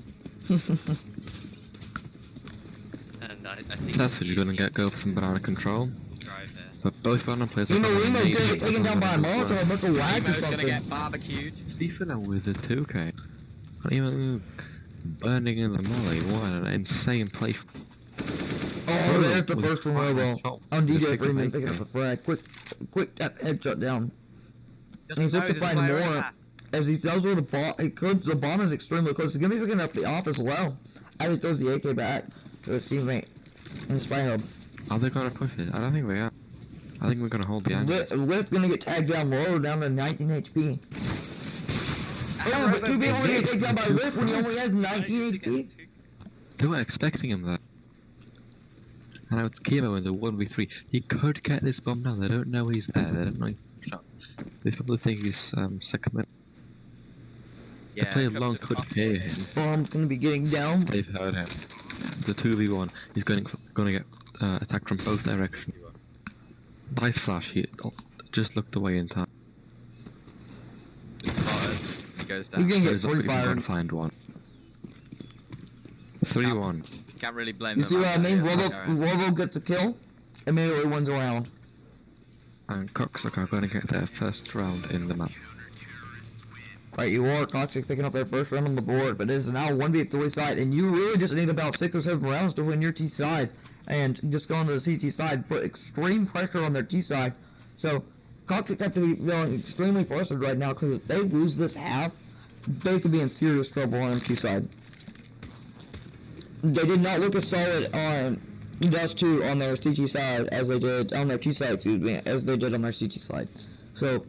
And I think So that's what you're gonna go for some banana control. drive there. But both banana players You know, have Reno's amazing gonna get taken down by a weapons. Molotov. Must have lagged or Nemo's gonna something. get barbecued. Stephen with the 2K. Not even burning in the melee. What an insane play. Oh, there's the Was first from fine Robo. shot. On Just DJ pick up Freeman AK. picking up the frag. Quick headshot down. Just He's know up to there's a find player in more. that. As he tells where the bomb, the bomb is extremely close. He's gonna be picking up the off as well. As he throws the AK back to his teammate in the spy hub. Are they gonna push it? I don't think they are. I think we're gonna hold the angle. Lift gonna get tagged down low, down to 19 HP. Oh, but 2 people are gonna get taken down by Lift when he only has 19 HP. They were expecting him there. And now it's Chemo in the 1v3. He could get this bomb now. They don't know he's there. They don't know he's shot. They probably think he's second. The Yeah, player cups long of could coffee. hear him. Bomb's gonna be getting down. They've heard him. It's a 2v1. He's going to get attacked from both directions. Nice flash. He just looked away in time. Spotted. He goes He's down. gonna So get he's not free even going fired. to find one. 3-1. Can't really blame You them see what I after mean? this. Robo gets the kill, immediately wins a round. And Cocksucker are going to get their first round in the map. Right, you are Toxic picking up their first round on the board, but it is now 1v3 side, and you really just need about 6 or 7 rounds to win your T side, and just go on to the CT side, put extreme pressure on their T side. So, Toxic have to be feeling extremely frustrated right now, because if they lose this half, they could be in serious trouble on T side. They did not look as solid on Dust 2 on their CT side as they did on their T side, excuse me, as they did on their CT side. So,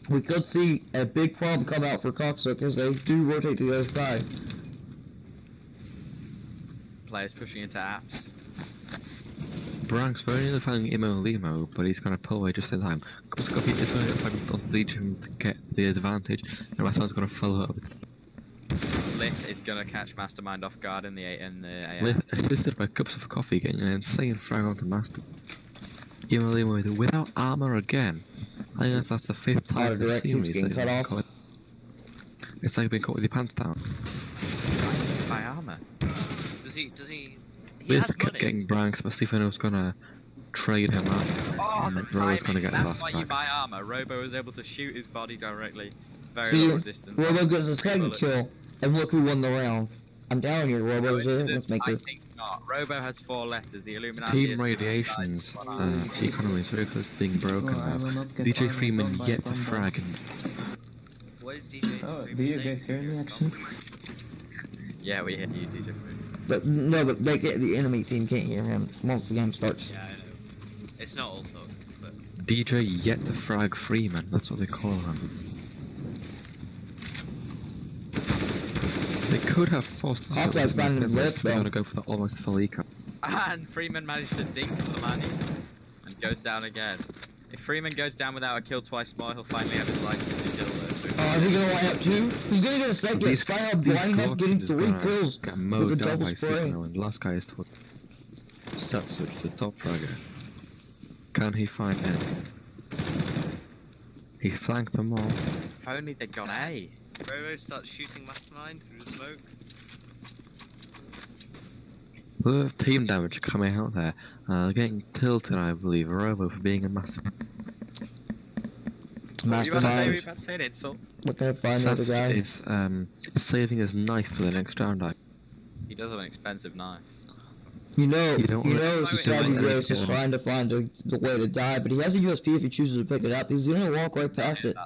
we could see a big problem come out for Coxhook as they do rotate to the other side. Players pushing into apps. Branks very nearly finding Imo Limo, but he's gonna pull away just in time. Coffee is gonna find lead him to get the advantage, and Mastermind's gonna follow up. Lith is gonna catch Mastermind off guard in the AM. Lith, assisted by Cups of Coffee, getting an insane frag onto Master. Imo Limo without armor again. I think that's the 5th time the direct keeps getting cut off. It's like being caught with your pants down. By armor. Does he? He Lith has kept money. getting Branks, but Stefano's gonna trade him out. Oh, the and Robo's gonna timing. get That's last why you back. buy armor. Robo was able to shoot his body directly. Very See, low resistance. Robo gets a second Bullet. kill, and look who won the round. I'm telling you, Robo's a difference I maker. think not. Robo has 4 letters. The Illuminati Team is Radiation's economy is very close to being broken now. DJ Freeman yet to frag and What is DJ? Oh, Freeman do you saying? guys hear me actually? Yeah, we hit you, DJ Free. But no, but the enemy team can't hear him once the game starts. Yeah, I know. It's not all talk, but DJ yet to frag Freeman, that's what they call him. They could have forced Cox has banned him left, They're though. gonna go for the almost full eco. And Freeman managed to dink Soleimani and goes down again. If Freeman goes down without a kill twice more, he'll finally have his license to kill Is he gonna line up 2? He's gonna get a second. Skyhawk lining up, getting 3 kills Get with mowed a down double by spray. Stefano, and the last guy is towards set switch to top fragger. Can he find him? He flanked them all. If only they'd gone A. Robo starts shooting Mastermind through the smoke. The team damage coming out there. Getting tilted, I believe, Robo for being a master. What were you about to say? Were you Mastermind. about to say an insult? Looking to find the other Seth guy. is saving his knife for the next round. He does have an expensive knife. You know, You don't want- Society don't want Grace to is kill him. trying to find the way to die, but he has a USP if he chooses to pick it up. He's gonna walk right past it.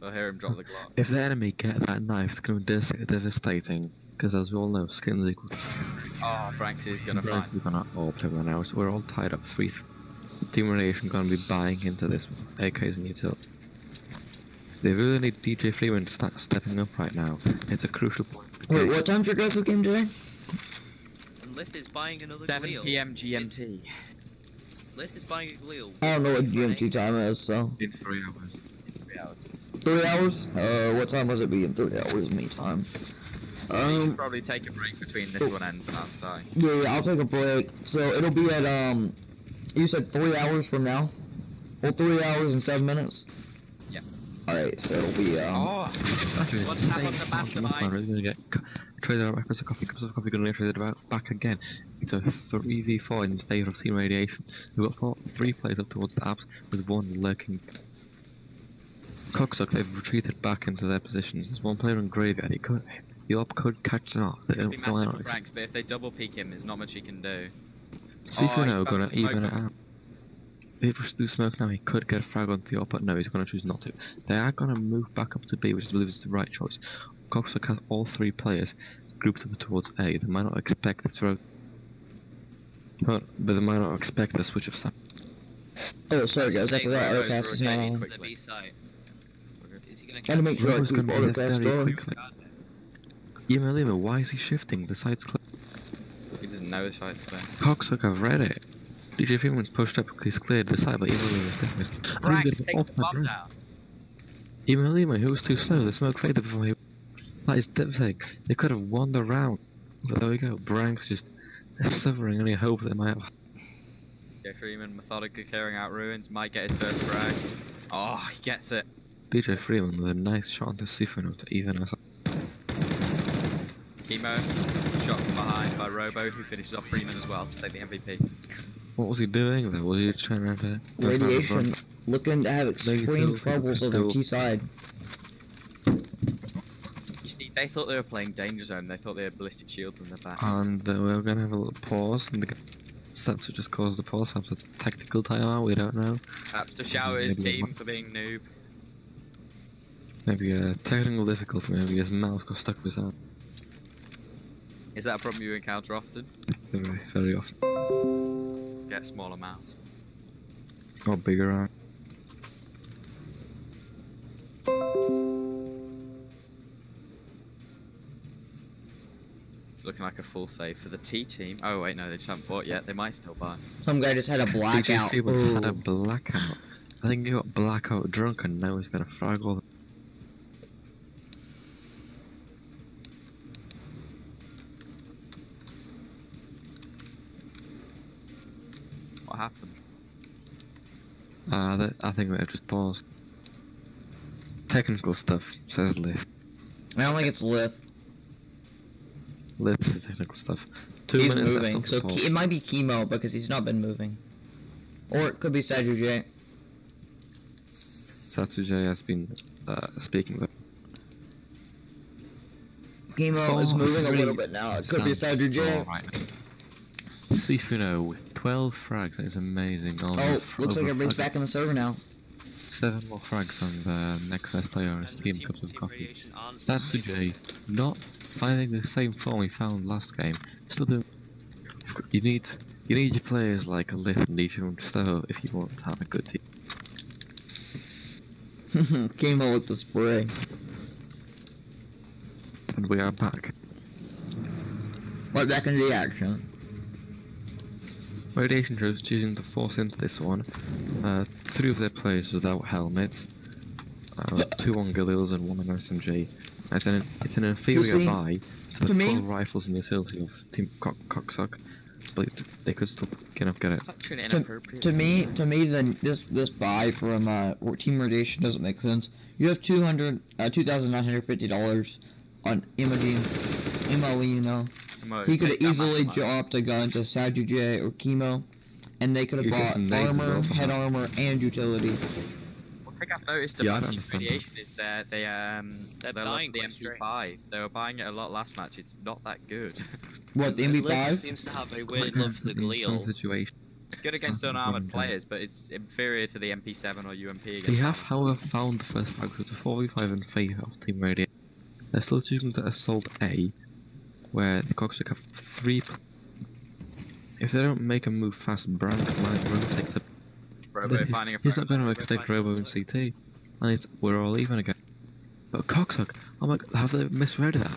I'll hear him drop the Glock. If the enemy get that knife, it's going to be devastating. Because as we all know, skins equal. Oh, Branks is gonna find. We're gonna AWP everyone now, so we're all tied up 3-3. Team Radiation gonna be buying into this with AKs and utility. They really need DJ Freeman to start stepping up right now. It's a crucial point. Wait, what time's your guys' game today? And Lith is buying another 7 Galil. PM GMT. Lith is buying a Galil. I don't know what GMT time is, so. In 3 hours. 3 hours? What time was it be in 3 hours me time? You can probably take a break between this one ends and I'll start. Yeah, I'll take a break. So it'll be at, you said 3 hours from now? Well, 3 hours and 7 minutes? Yeah. Alright, so it'll be, Oh! Actually, What's happened to Mastermind? Really gonna get traded out backwards of coffee. Cups of coffee gonna get traded back again. It's a 3v4 in favour of Team Radiation. We've got 3 players up towards the apps with 1 lurking. Coxsuck, they've retreated back into their positions. There's 1 player in graveyard. The op could catch them off. They It'll don't be fly massive out. for Branks, but if they double peek him, there's not much he can do. Stefano he's about gonna to smoke even it him. out. If he pushes through smoke now, he could get a frag onto the op, but no, he's gonna choose not to. They are gonna move back up to B, which I believe is the right choice. Coxsuck has all 3 players grouped up towards A. They might not expect this road. But they might not expect the switch of side. Oh, sorry guys, I forgot Robo's Autocast is not rotating on. quickly. The B site. Is he gonna Gotta make sure I Robo's keep gonna be Autocast very going. quickly. Lima, why is he shifting? The side's clear. He doesn't know the site's clear. Coxsuck, I've read it. DJ Freeman's pushed up, he's cleared the side, but Lima's Branks, take the bomb down. Lima, he was too slow. The smoke faded before he. That is devastating. They could have won the round. But there we go. Branks just suffering any hope they might have. Yeah, Freeman methodically clearing out ruins, might get his first frag. Oh, he gets it. DJ Freeman with a nice shot onto Stefano to even us. Chemo, shot from behind by Robo, who finishes off Freeman as well to take the MVP. What was he doing there? Was he trying to Radiation looking to have extreme kill troubles on their Crystal. T side. They thought they were playing Danger Zone. They thought they had ballistic shields on their back. And we're gonna have a little pause, and the sets will just cause the pause. Perhaps a tactical timeout. We don't know. Perhaps to shout at his Maybe team one. for being noob. Maybe a technical difficulty. Maybe his mouse got stuck with his arm. Is that a problem you encounter often? Very, very often. Get a smaller mouse. Or bigger arm. It's looking like a full save for the T team. Oh wait, no, they just haven't bought yet. They might still buy. Some guy just had a blackout. People had a Ooh. blackout. I think he got blackout drunk and now he's gonna frag all. What happened? I think they've just paused. Technical stuff, says Lith. I don't think it's Lith. Lith is technical stuff. 2 He's minutes moving, left so of the pause. it might be Chemo because he's not been moving. Or it could be Saju J. Satsuji has been speaking with. Chemo is 4-3. moving a little bit now. It could be Saju J. Alright. Sifuno with 12 frags, that is amazing. Oh, looks like everybody's back in the server now. 7 more frags on the next best player on his team, cups of coffee. Satsuji not finding the same form he found last game. Still doing. You need your players like a lift and each room stove if you want to have a good team. Chemo with the spray. And we are back. Right back into the action. Radiation troops choosing to force into this one. 3 of their players without helmets. 2 on Galils and 1 on SMG. It's an inferior see, buy to the to me- full rifles and utility of Team Cocksuck, but they could still get it. Such an inappropriate. To me, then this buy from Team Radiation doesn't make sense. You have $2,950 on Emilino. He could have easily dropped a gun to Saju J or Chemo, and they could have You get bought some nades as armor, well for head that. armor, and utility. One thing I've noticed Yeah, I about Team understand Radiation is that they They're love buying the quite straight. MP5. They were buying it a lot last match. It's not that good. What, the Liv MB5? seems to have a weird love for the In some Galil. situations, It's good against nothing unarmored wrong with players, but it's inferior to the MP7 or UMP against they have, armored. however, found the first frag with a 4v5 in favour of Team Radiation. They're still choosing to assault A, where the Cocksuck have 3. If they don't make a move fast, Brank might rotate to. Robo finding a He's frag. not going to expect Robo in CT, and we're all even again. But Cocksuck, oh my god, have they misread that?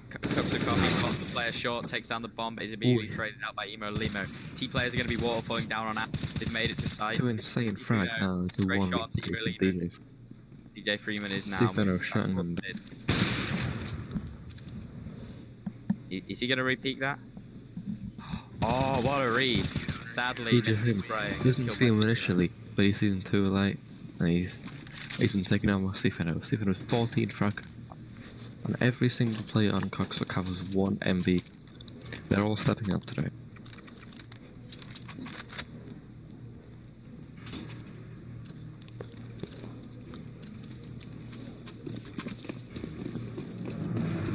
Cups of coffee, spots the player short, takes down the bomb, is immediately traded out by Emo Limo. T players are going to be waterfalling down on app. They've made it to site. 2 insane frags now to Great 1 shot, with Team Elite. DJ. DJ Freeman is now. Stefano shutting them down. Is he going to repeat that? Oh, what a read. Sadly, He missed just the him. spray. He doesn't Killed see him Messi. initially, but he sees him too late, and he's been taken down by Stefano. Stefano's 14 frag, and every single player on Cocksuck covers 1 MB. They're all stepping up today.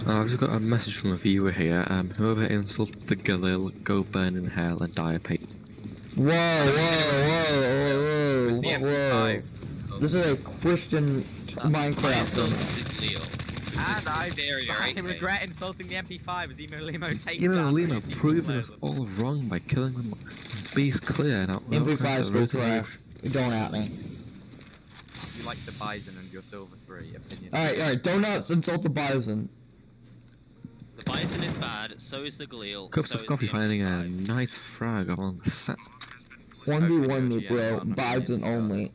I've just got a message from a viewer here. Whoever insulted the Galil, go burn in hell and die a pain. Whoa, It whoa, was the whoa, whoa. MP5. This is a Christian Minecraft. So, thing. Galil. And I Very I irritating. regret insulting the MP5 as Emo Limo takes Even down Lima three proving players. us all wrong by killing them. B's clear now. MP5 is go trash. Don't at me. You like the Bison and your Silver 3 opinion. Alright, don't insult the Bison. The Bison is bad, so is the Galil. Cups so of is coffee the finding a MP5. nice frag on the set. 1v1 me, Yeah, bro. I'm not Bison really only.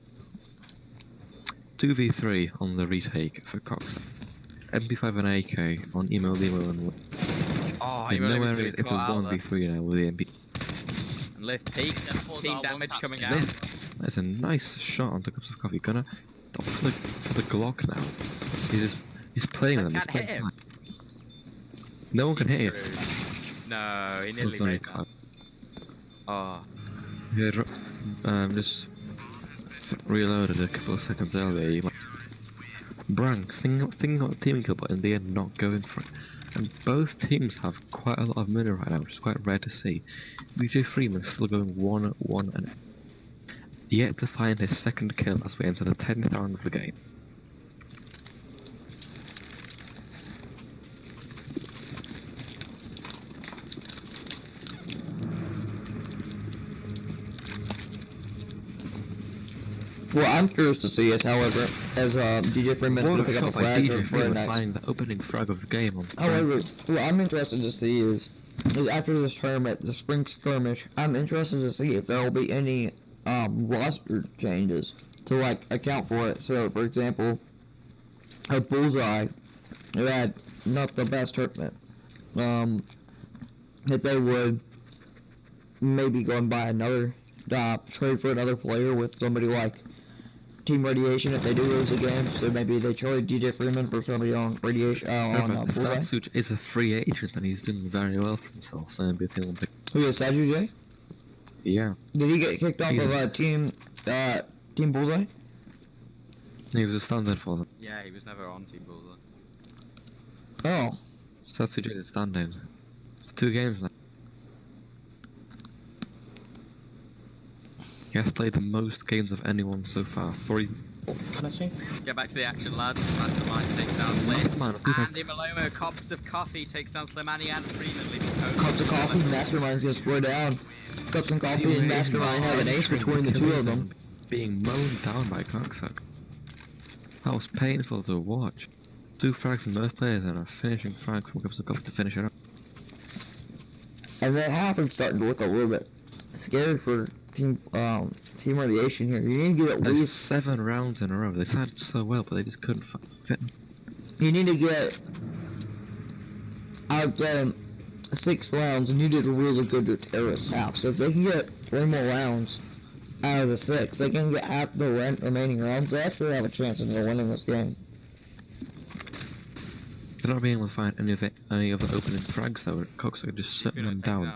2v3 on the retake for Cox. MP5 and AK on Emo Limo and Oh, in Emo no Limo's area. doing It's a caught out there. 1v3 now with the MP. And lift peak, Temples team are damage one coming tap out. That's a nice shot onto Cups of Coffee. Gonna opt for the Glock now. He's playing them. He's Can't playing hit him. fine. No one can hit him. Screwed. No, he It nearly was only made that. Club. Oh, He had just reloaded a couple of seconds earlier. You might Branks thinking about teaming kill, but in the end not going for it. And both teams have quite a lot of money right now, which is quite rare to see. BJ Freeman still going 1-1 and yet to find his second kill as we enter the 10th round of the game. What I'm curious to see is, however, as DJ Freeman's What going a to pick up a shot by flag DJ for Freeman next. finding the opening frag of the game on However, what I'm interested to see is after this tournament, the spring skirmish, I'm interested to see if there will be any roster changes to like account for it. So, for example, a Bullseye who had not the best tournament, that they would maybe go and buy another trade for another player with somebody like Team Radiation if they do lose a game. So maybe they trade DJ Freeman for somebody on Radiation Bullseye. Satsuch is a free agent and he's doing very well for himself, so maybe it's Olympic. Who is Saju J? Yeah. Did he get kicked off of Team Bullseye? He was a stand-in for them. Yeah, he was never on Team Bullseye. Oh. Satsuch is a stand-in. For 2 games now. He has played the most games of anyone so far. 3. Get back to the action, lads. Mastermind takes down Liz. Mastermind, Andy Malomo, Cups of Coffee takes down Slimani and Freeman, leaving Cody. Cups of Coffee, Mastermind's gonna swear down. Cups and Coffee and Mastermind have an ace between the two of them. Being mown down by Cocksuck. That was painful to watch. 2 frags from both players and a finishing frag from Cups of Coffee to finish it up. And that half is starting to look a little bit scary for Team Radiation here. You need to get at There's least 7 rounds in a row. They started so well, but they just couldn't fit. you need to get out 6 rounds, and you did really good to terrorist half. So if they can get 3 more rounds out of the 6, they can get half the remaining rounds. They actually have a chance of winning this game. They're not being able to find any of the opening frags though. Coxer just shutting them down.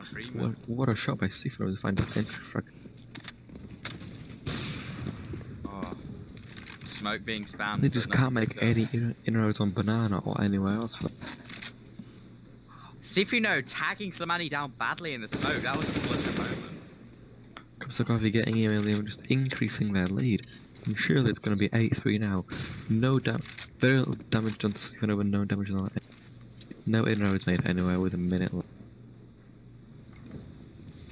What a shot by Sifro to find that entry frag. Oh. Smoke being spammed. They just can't make any inroads on Banana or anywhere else. Sifino tagging Slimani down badly in the smoke. That was a flutter moment. Coxer getting him and just increasing their lead. And surely it's going to be 8-3 now. No very little damage done to Sifino, but no damage on that. No inroads made anywhere with a minute left.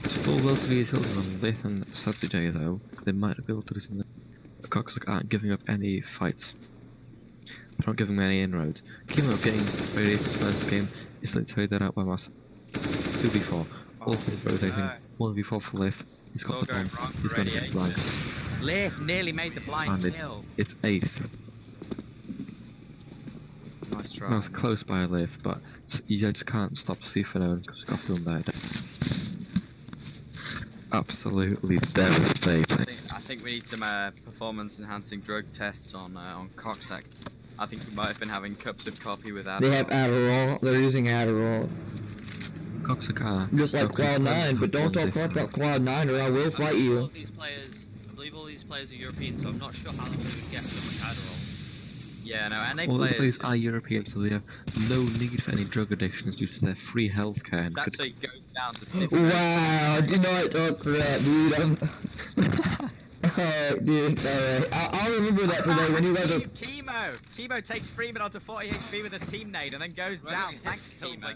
It's full well to be his hills on Lith and Saturday though. They might be able to do something. The Coxer aren't giving up any fights. They're not giving me any inroads. Kimo getting ready for his first game. Instantly traded that out by Mas. 2v4. All his rotating. 1v4 for Lith. He's got the bomb. He's going to get blind. Lith nearly made the blind And kill. it's 8th. Nice try. That was close by Lith, but you just can't stop Sifino and Scofield there. Absolutely devastating. I think we need some performance-enhancing drug tests on Coxsack. I think he might have been having cups of coffee with Adderall. They have Adderall. They're using Adderall. Coxsack Just like Cloud9, but don't talk crap about Cloud9 or I will fight you. I believe all these players are European, so I'm not sure how long we would get so much Adderall. Yeah, no, and they All these players players are European, so they have no need for any drug addictions due to their free healthcare. And It actually goes down to 6. Wow, do not talk crap, dude. Alright, dude, alright. I'll remember that today when you guys are... Chemo takes Freeman onto 40 HP with a team nade and then goes down. Thanks, Chemo.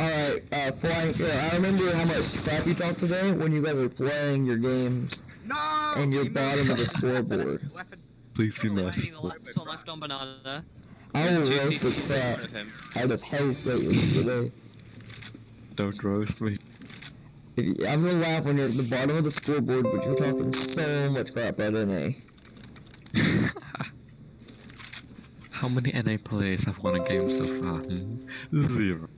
Alright, Flying Fair, I remember how much crap you talked today when you guys were playing your games No! and your Chemo bottom of the got scoreboard. weapon. please be Remaining merciful. laps on left on Banana. I will Two roast the CCs in front crap of him. out of Hell Satans today. Don't roast me. I'm gonna laugh when you're at the bottom of the scoreboard, but you're talking so much crap out of NA. How many NA players have won a game so far? 0.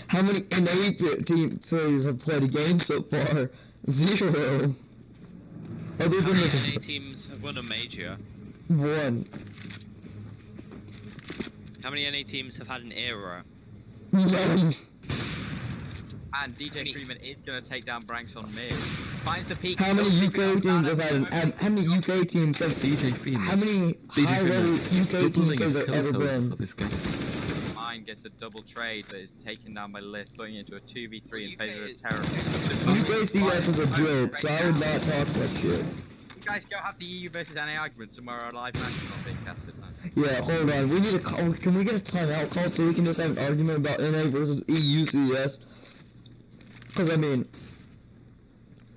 How many NA team players have played a game so far? 0. Other How than many the NA teams have won a major? 1. How many NA teams have had an era? None. And DJ Freeman is going to take down Branks on mid. finds the peak. How many still UK sitting on teams have ground had? How many UK teams have? DJ Freeman. How many DJ high-level Freeman UK teams has there ever been? for this game. Mine gets a double trade, but is taken down by Lith, putting it into a 2v3 in UK favor of is- Terror. UKCS is a joke, so I would not talk that shit. You guys go have the EU versus NA argument somewhere our live match is not being casted, man. Yeah, hold on. We need a call. Can we get a timeout call so we can just have an argument about NA versus EUCS? Because I mean,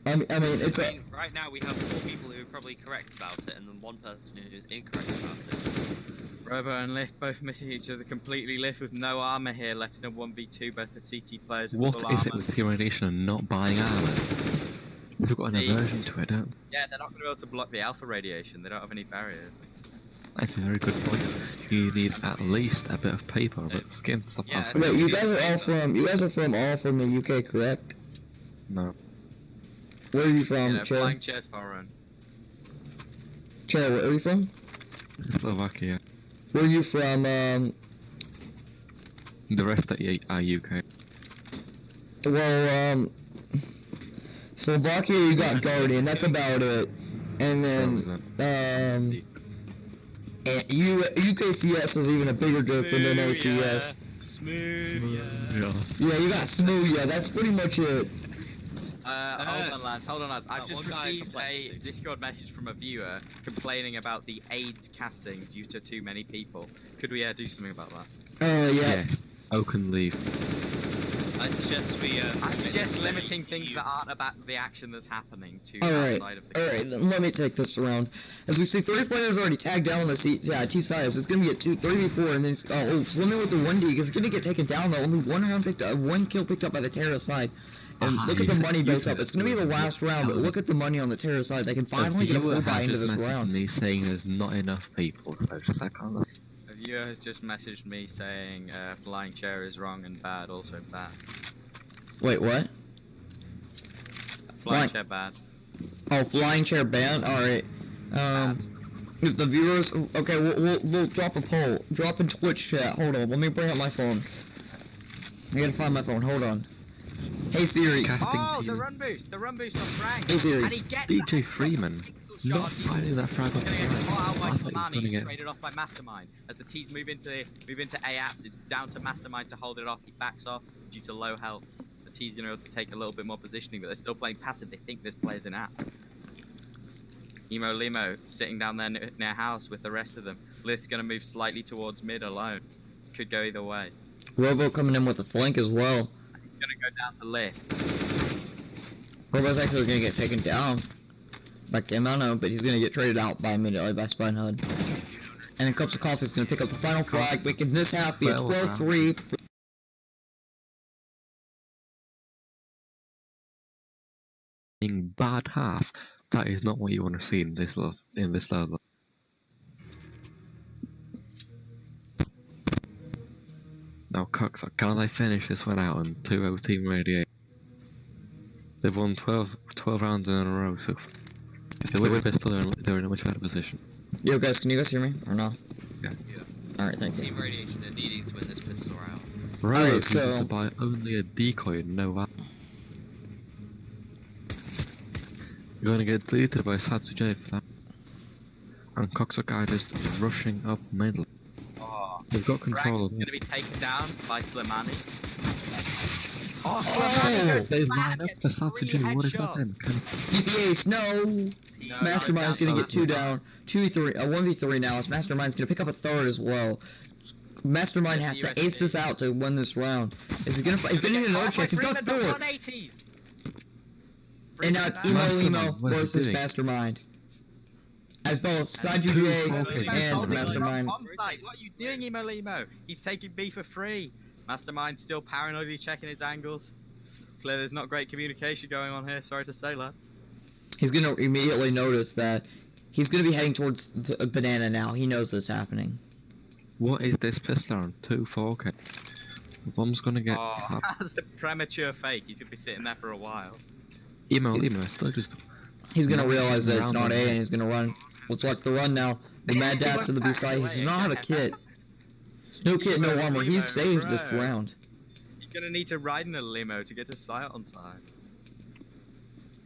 it's a. Right now we have 4 people who are probably correct about it, and then 1 person who is incorrect about it. Robo and Lith both missing each other completely. Lith with no armor here, left in a 1v2, both the CT players with What full is it armor. with Team Radiation and not buying armor? We've got an aversion to it, don't we? Yeah, they're not going to be able to block the alpha radiation. They don't have any barriers. That's a very good point. You need at least a bit of paper, but skin stuff. Yeah, else. Wait, you guys are all from. You guys are all from the UK, correct? No. Where are you from, Yeah, Chair? flying chairs foreign. Chair, where are you from? Slovakia. Where are you from? The rest are UK. Well, Slovakia, you got Guardian. That's about it. And then, and UKCS is even a bigger joke than NACS. Smooth, Yeah. Yeah, you got Smooth. Yeah, that's pretty much it. Hold on lads, I've one just guy received complains. a Discord message from a viewer complaining about the AIDS casting due to too many people. Could we do something about that? Oh, yeah. Yeah. Oak and leave. I suggest we. I suggest limiting things that aren't about the action that's happening to Alright, outside of the alright, then let me take this around. As we see, 3 players already tagged down on the T side, so it's gonna be a 3v4, and then swimming with the 1D, because it's gonna get taken down though. Only one kill picked up by the Terra side. And look at the money built up. It's gonna be the last round, but look at the money on the Terra side. They can finally get a full buy into this round. Me saying there's not enough people, so just I can't. A viewer has just messaged me saying flying chair is wrong and bad, also bad. Wait, what? Flying What? chair bad. Oh, flying chair ban? Alright. If the viewers... Okay, we'll drop a poll. Drop in Twitch chat. Hold on, let me bring up my phone. I gotta find my phone, hold on. Hey Siri. Oh, the run boost on Frank. Hey, Siri. And he gets DJ that Freeman, not finding that frag on He's gonna get caught out by I thought he was Slimani, gonna get. traded off by Mastermind. As the T's move into A-apps, it's down to Mastermind to hold it off. He backs off due to low health. The T's gonna be able to take a little bit more positioning, but they're still playing passive. They think this player's an app. Emo Limo sitting down there near house with the rest of them. Lith's gonna move slightly towards mid alone. It could go either way. Robo coming in with a flank as well. He's gonna go down to Lith. Robo's actually gonna get taken down by Kimono, but he's gonna get traded out by immediately by Spinehud. And then Cups of Coffee is gonna pick up the final flag, making this half be a 12-3. Being bad half. That is not what you want to see in this level. Now, Cox, can they finish this one out on 2-0 Team Radiation? They've won 12 rounds in a row, so if they win the pistol, they're in a much better position. Yo guys, can you guys hear me? Or no? Yeah. Alright, thank you. Team Radiation are needing to win this pistol round. Right, so- to buy only a decoy and no ammo. You're gonna get deleted by Satsujay for that. And Coxokai just rushing up middle. Oh. They've got control of Frank's it. gonna be taken down by Slimani. Oh! They line up for Satsujay, what is that then? The ace, no! No, Mastermind's no, gonna it's get 2 down. 2v3, 1v3 now. As Mastermind's gonna pick up a 3rd as well. Mastermind has to ace this out to win this round. He's gonna need another check. He's got 4. 180s. And now it's Emo Mastermind, Emo what is he versus doing? Mastermind. As both Side Two UGA focus and on Mastermind. What are you doing, Emo Limo? He's taking B for free. Mastermind still paranoidly checking his angles. Clear, there's not great communication going on here. Sorry to say, lad. He's gonna immediately notice that he's gonna be heading towards the banana now. He knows that's happening. What is this pistol on? 2-4K. The bomb's gonna get Oh, tapped. that's a premature fake. He's gonna be sitting there for a while. Emo, still just... He's gonna No, realize that it's round not one. A and he's gonna run. Let's watch the run now. The mad dash to the B side. He does not have a kit. No kit, no armor. He saved this round. You're gonna need to ride in a limo to get to site on time.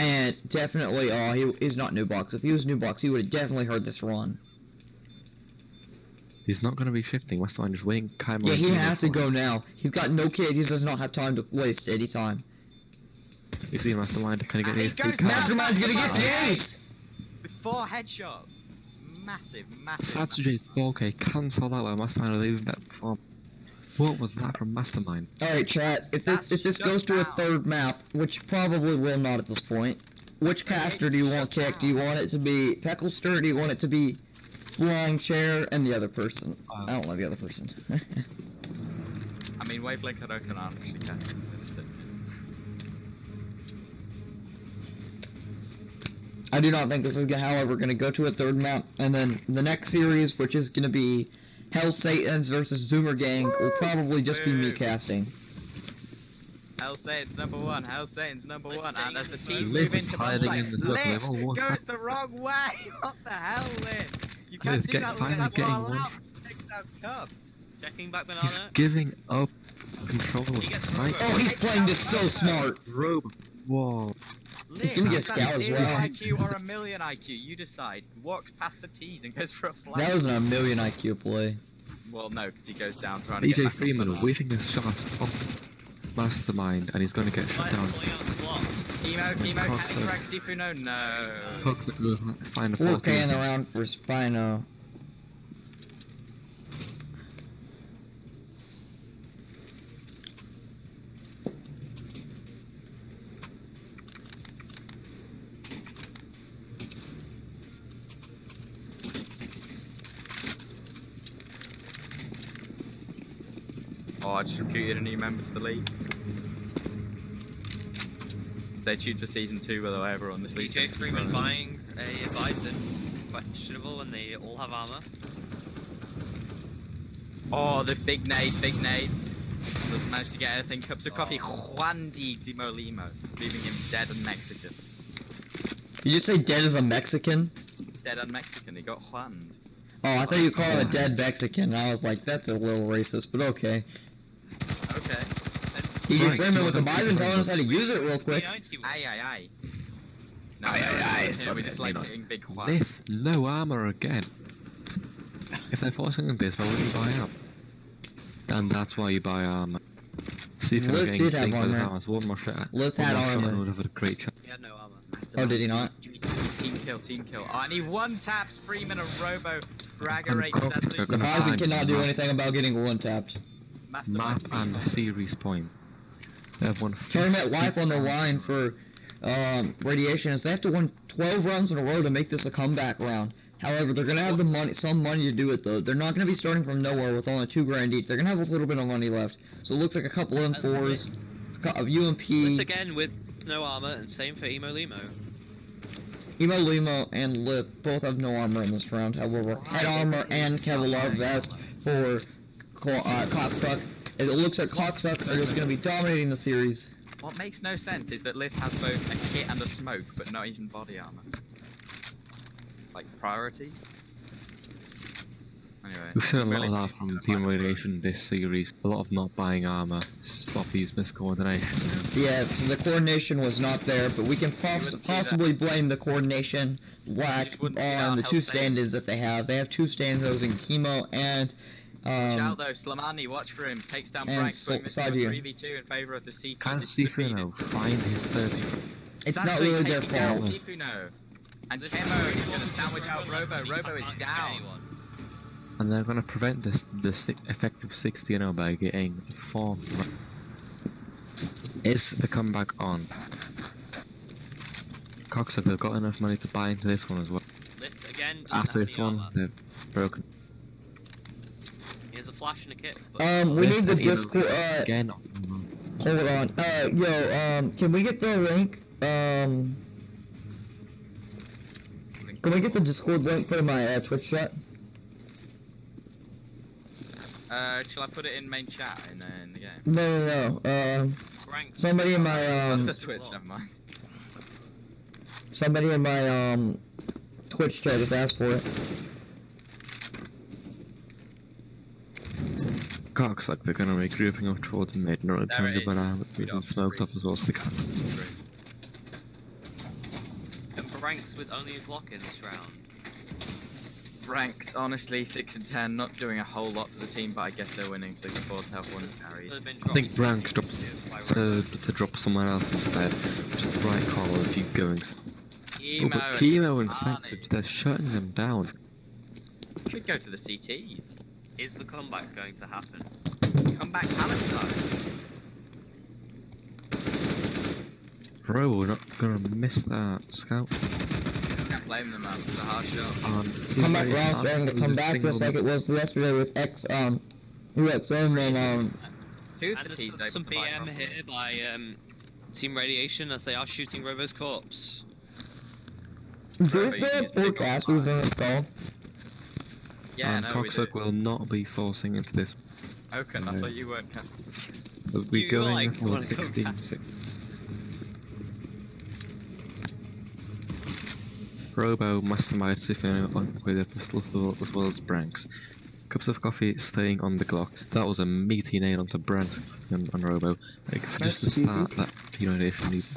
And definitely, he's not new box. If he was new box, he would have definitely heard this run. He's not going to be shifting. Mastermind is waiting. Yeah, he has to go now. He's got no kid. He does not have time to waste any time. You see Mastermind, can he get And his he goes big card? Mastermind's gonna get the Mastermind. ace! With 4 headshots. Massive. CCL4K cancel that while Mastermind are leaving that form. What was that from Mastermind? Alright, chat. If this goes to a third map, which probably will not at this point, which caster do you want kicked? Do you want it to be Pecklester? Do you want it to be Flying Chair and the other person? I don't know the other person. I mean, Wavelength I can actually catch. I do not think this is, however, going to go to a third map. And then the next series, which is going to be Hell Satans versus Zoomer Gang, will probably just be me casting. Hell Satan's number 1. Hell Satan's number 1. And as the team Liv move is into hiding bombsite, in the circle. They've all Liv walked goes the wrong way. What the hell, Liv? You can't Liv, do that. finally That's getting all one. out. Takes out cup. Checking back banana. He's giving up control of He the gets site. Oh, he's playing this so smart. Robe. Whoa. He's gonna get a Liv, scout as zero well. IQ or a million IQ, you decide. Walks past the T's and goes for a flag. That was a million IQ play. Well, no, because he goes down trying to get DJ back Freeman up the waiting his shots off Mastermind, and he's going to get shut down. Pulling out the block. Emo, Cox, catch Rex Sifuno, no. Hook will find a 4K in the 14. round for Spino. Oh, I just recruited a new member to the league. Stay tuned for season 2, by the way, everyone. This league's DJ gonna be Freeman fun. buying a Bison. Questionable, and they all have armor. Oh, the big nades. Doesn't manage to get anything. Cups of coffee. Juan Di Limo, leaving him dead and Mexican. You just say dead as a Mexican? Dead and Mexican. He got Juan. Oh, I thought you called him a dead Mexican. I was like, that's a little racist, but okay. Okay. DJ Right, Freeman so with the I think Bison it's telling us how to use it real quick. Aye. No, Aye. we just like hitting big Juan. This, no armor again. If they're forcing on this, why wouldn't you buy up? And that's why you buy armor. See if you're Lith getting did have big by the armor. hours. One more shot. Lith One had more shot armor. and would have had a great chance. He had no armor. Oh, did he not? Team kill. Oh, and he one taps Freeman and Robo. Fragger Cox rates are gonna Bison find cannot do map. anything about getting one tapped. Map and series point. They have one. Tournament life on the line for radiation is they have to win 12 rounds in a row to make this a comeback round. However, they're gonna have the money, some money to do it though. They're not gonna be starting from nowhere with only $2 grand each. They're gonna have a little bit of money left. So it looks like a couple M4s, a UMP, Lith again with no armor, and same for Emo Limo. Emo Limo and Lith both have no armor in this round. However, head armor and Kevlar vest for Cocksuck. It looks like Cocksuck is going to be dominating the series. What makes no sense is that Liv has both a kit and a smoke, but not even body armor. Like priorities. Anyway, We've seen a lot really of that from Team Radiation this series. A lot of not buying armor, sloppies, miscoordination. Yeah, so the coordination was not there, but we can possibly blame the coordination lack just wouldn't see that on on the two Hell's stand-ins that they have. They have two stand-ins in Chemo and Shout though, Slamani, watch for him. Takes down and Frank, putting this side into a here. 3v2 in favour of the C2. Can Sifuno find his 30? It's not really their fault. Sifuno. And Kemo is going to sandwich out Robo. Robo is down. And they're going to prevent this effective 60-0 by getting the fourth. Is the comeback on? Cox have got enough money to buy into this one as well. Lith again. doesn't After have this any one, armor. they're broken. He has a flash and a kit. But We need the Lith, Discord, again. hold on. Can we get the link, can we get the Discord link put in my Twitch chat? Shall I put it in main chat in the game? No. Frank. Somebody in my, That's the Twitch, never mind. somebody in my, Twitch chat just asked for it. Cox like they're gonna be grouping up towards mid, not There return it to is. banana, but we've been smoked off as well as they can. Ranks with only a Glock in this round. Ranks, honestly, 6 and 10, not doing a whole lot for the team, but I guess they're winning, so they can afford to have one carry. Could have been I think dropped Branks drops by to drop somewhere else instead. Just the right call if you going. Oh, but Emo Chemo and Arnie. Sausage, they're shutting them down. Could go to the CTs. Is the comeback going to happen? Come back Palestine. Bro, we're not gonna miss that scout. Can't blame them, man. It's a hard shot. Comeback round starting to come back just like it was yesterday with UXM and Who's And the team there's some BM here by Team Radiation as they are shooting Robo's corpse. There's no forecasters on this call. Yeah, no, we do. Coxock will not be forcing into this. Okay, I thought you weren't casting. We'll be You going like for wanna go 16-6. Robo masterminds Sifino with a pistol as well as Branks. Cups of coffee staying on the Glock. That was a meaty nail onto Branks and Robo. Like, just the start that Team Nation needed.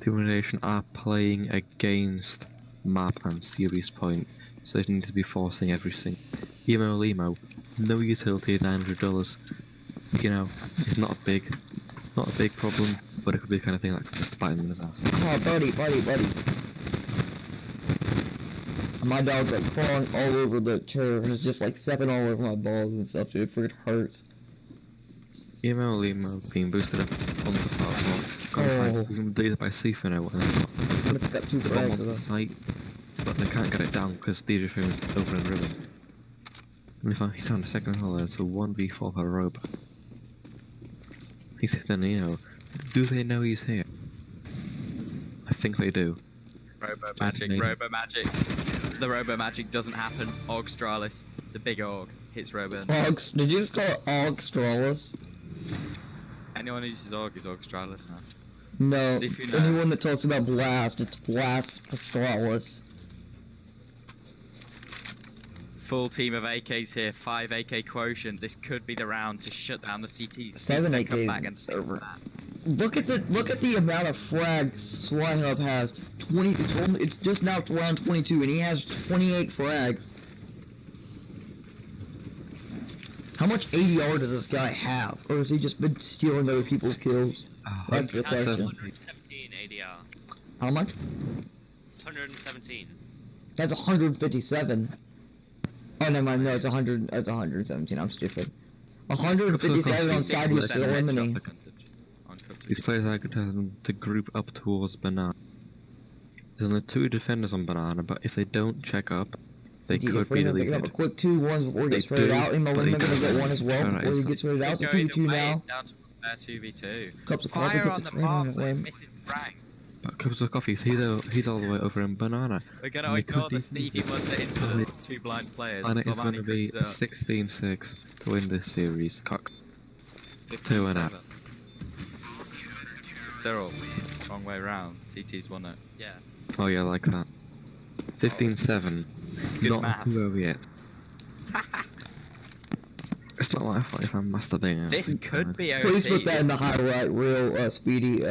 Team Nation are playing against map and series point, so they need to be forcing everything. Emo Limo, no utility at $900. You know, it's not a big problem, but it could be the kind of thing that could bite him in his ass. Oh, buddy. My dog's like crawling all over the chair and it's just like stepping all over my balls and stuff, dude. It freaking hurts. Emo Limo being boosted up on the far Oh. we can lead by Sifino and then I'm gonna pick up 2 bomb frags onto of the that. site, but they can't get it down because DJ Film is over and ribbon. And if he's on the second hole, it's a 1v4 for Robo. He's hitting Eno. Do they know he's here? I think they do. Robo Don't magic, need it. Robo magic. The Robo magic doesn't happen. Augstralis, the big Aug, hits Robo. Did you just call it Augstralis? Anyone who uses Aug is Augstralis now. No. See if you know. Anyone that talks about Blast, it's Blastralis. Full team of AKs here, 5 AK quotient. This could be the round to shut down the CTs. 7 They come AKs back in and the server. that. Look at the amount of frags Slyhub has. 20. It's just now round 22, and he has 28 frags. How much ADR does this guy have, or has he just been stealing other people's kills? That's the Has question. 117 ADR. How much? 117. That's 157. Oh, never mind. No, it's 100. It's 117. I'm stupid. 157 on side was still eliminating. These players are going to tell them to group up towards Banana. There's only 2 defenders on Banana, but if they don't check up, they could be Picking up a deleted. quick 2-1s before he gets They rated do, out. And but Malimba they gonna get don't. one as well Alright, before he it's gets rated out. So 2v2 now. Down to a fair 2v2. Cups of coffee Fire gets on a the train on path, the lane. missing Frank. But Cups of Coffee, he's all the way over in Banana. We're gonna And they ignore could the be Stevie Wonder into 2 blind players. And it is Slovani going to be picks it up. 16-6 to win this series. Cock. 2 and out. Cyril, wrong way round. CT's won it. Yeah. Oh yeah, like that. 15-7. Good Not maths. 2-0 yet. It's not my fault if I'm masturbating. This could be OT. Please put that in the highlight reel, Speedy,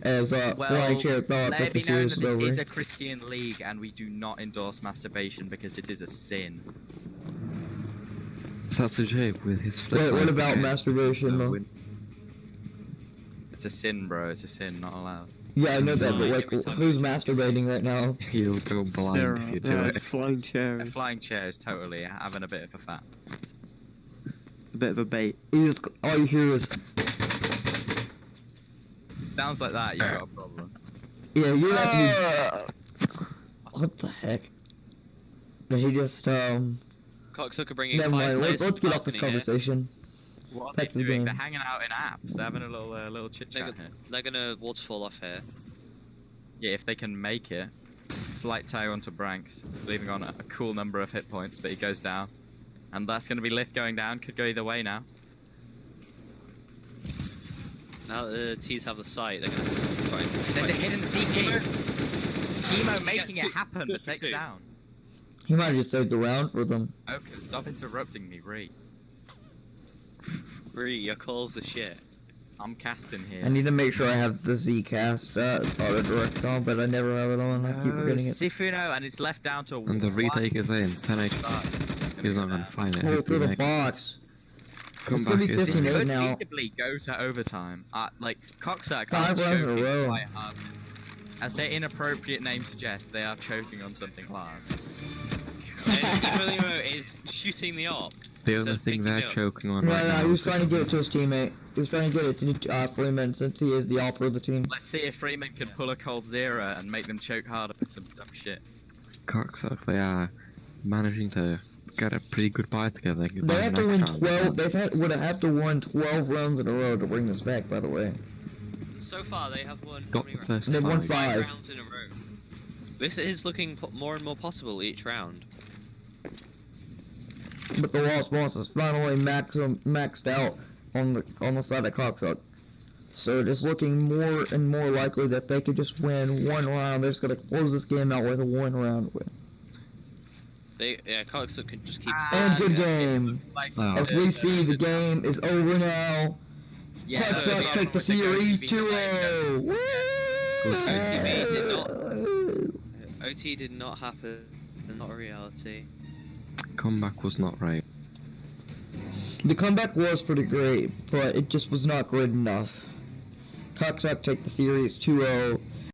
as Flying Chair thought let that it be the known series that was this is over. a Christian league and we do not endorse masturbation because it is a sin. Satsujay with his flip. Wait, what line about again. masturbation though? Win. It's a sin, bro. It's a sin, not allowed. Yeah, I know that, but Fine, like, every time who's masturbating right now? He'll go blind if you do yeah, it. flying A chairs. flying chair is totally having a bit of a fat. A bit of a bait. You just, all you hear is, Sounds like that, you've got a problem. yeah, you have to be, what the heck? Did he just, Cocksucker bringing never 5 mind, players let's from get off this balcony here. conversation. What are That's they the doing? game. They're hanging out in apps. They're having a little chit They're, chat here. they're gonna waterfall off here. Yeah, if they can make it. Slight tie onto Branks, leaving on a cool number of hit points, but he goes down. And that's going to be Lith going down. Could go either way now. Now that the T's have the site, they're gonna try and... There's a hidden CT. Chemo making Yes, it happen, but takes 52. down. He might have just saved the round for them. Okay, stop interrupting me, Ree. Bree, your calls are shit. I'm casting here. I need to make sure I have the Zcast auto direct on, but I never have it on. I keep forgetting it. Sifuno, and it's left down to And the retake is in 10 HP. He's not gonna find it. Roll He'll through the make- box. Come It's gonna back. be it's 15-8 could now. feasibly go to overtime. Like Coxsack 5 rounds in a row. As their inappropriate name suggests, they are choking on something large. Emilio is shooting the op. The instead other of thing picking they're it up. choking on No, right now. he was is trying to the give it to his teammate. He was trying to give it to Freeman since he is the opera of the team. Let's see if Freeman can pull a cold zero and make them choke harder with some dumb shit. Coxsuck, they are managing to get a pretty good buy together. They have to win 12. Would have to win 12 rounds in a row to bring this back. By the way, So far, they have won. Got how the many first They've won five. 5. rounds in a row. This is looking more and more possible each round. but the Lost Boss is finally maxed out on the side of Coxsuck. So it is looking more and more likely that they could just win one round. They're just gonna close this game out with a 1-round win. Coxsuck can just keep. And good Yeah. game. Oh. As we see, the game is over now. Yeah, Coxsuck take the series 2-0. Woo! OT did not happen. Not a reality. Comeback was not right. The comeback was pretty great, but it just was not great enough. Coxsuck take the series 2-0.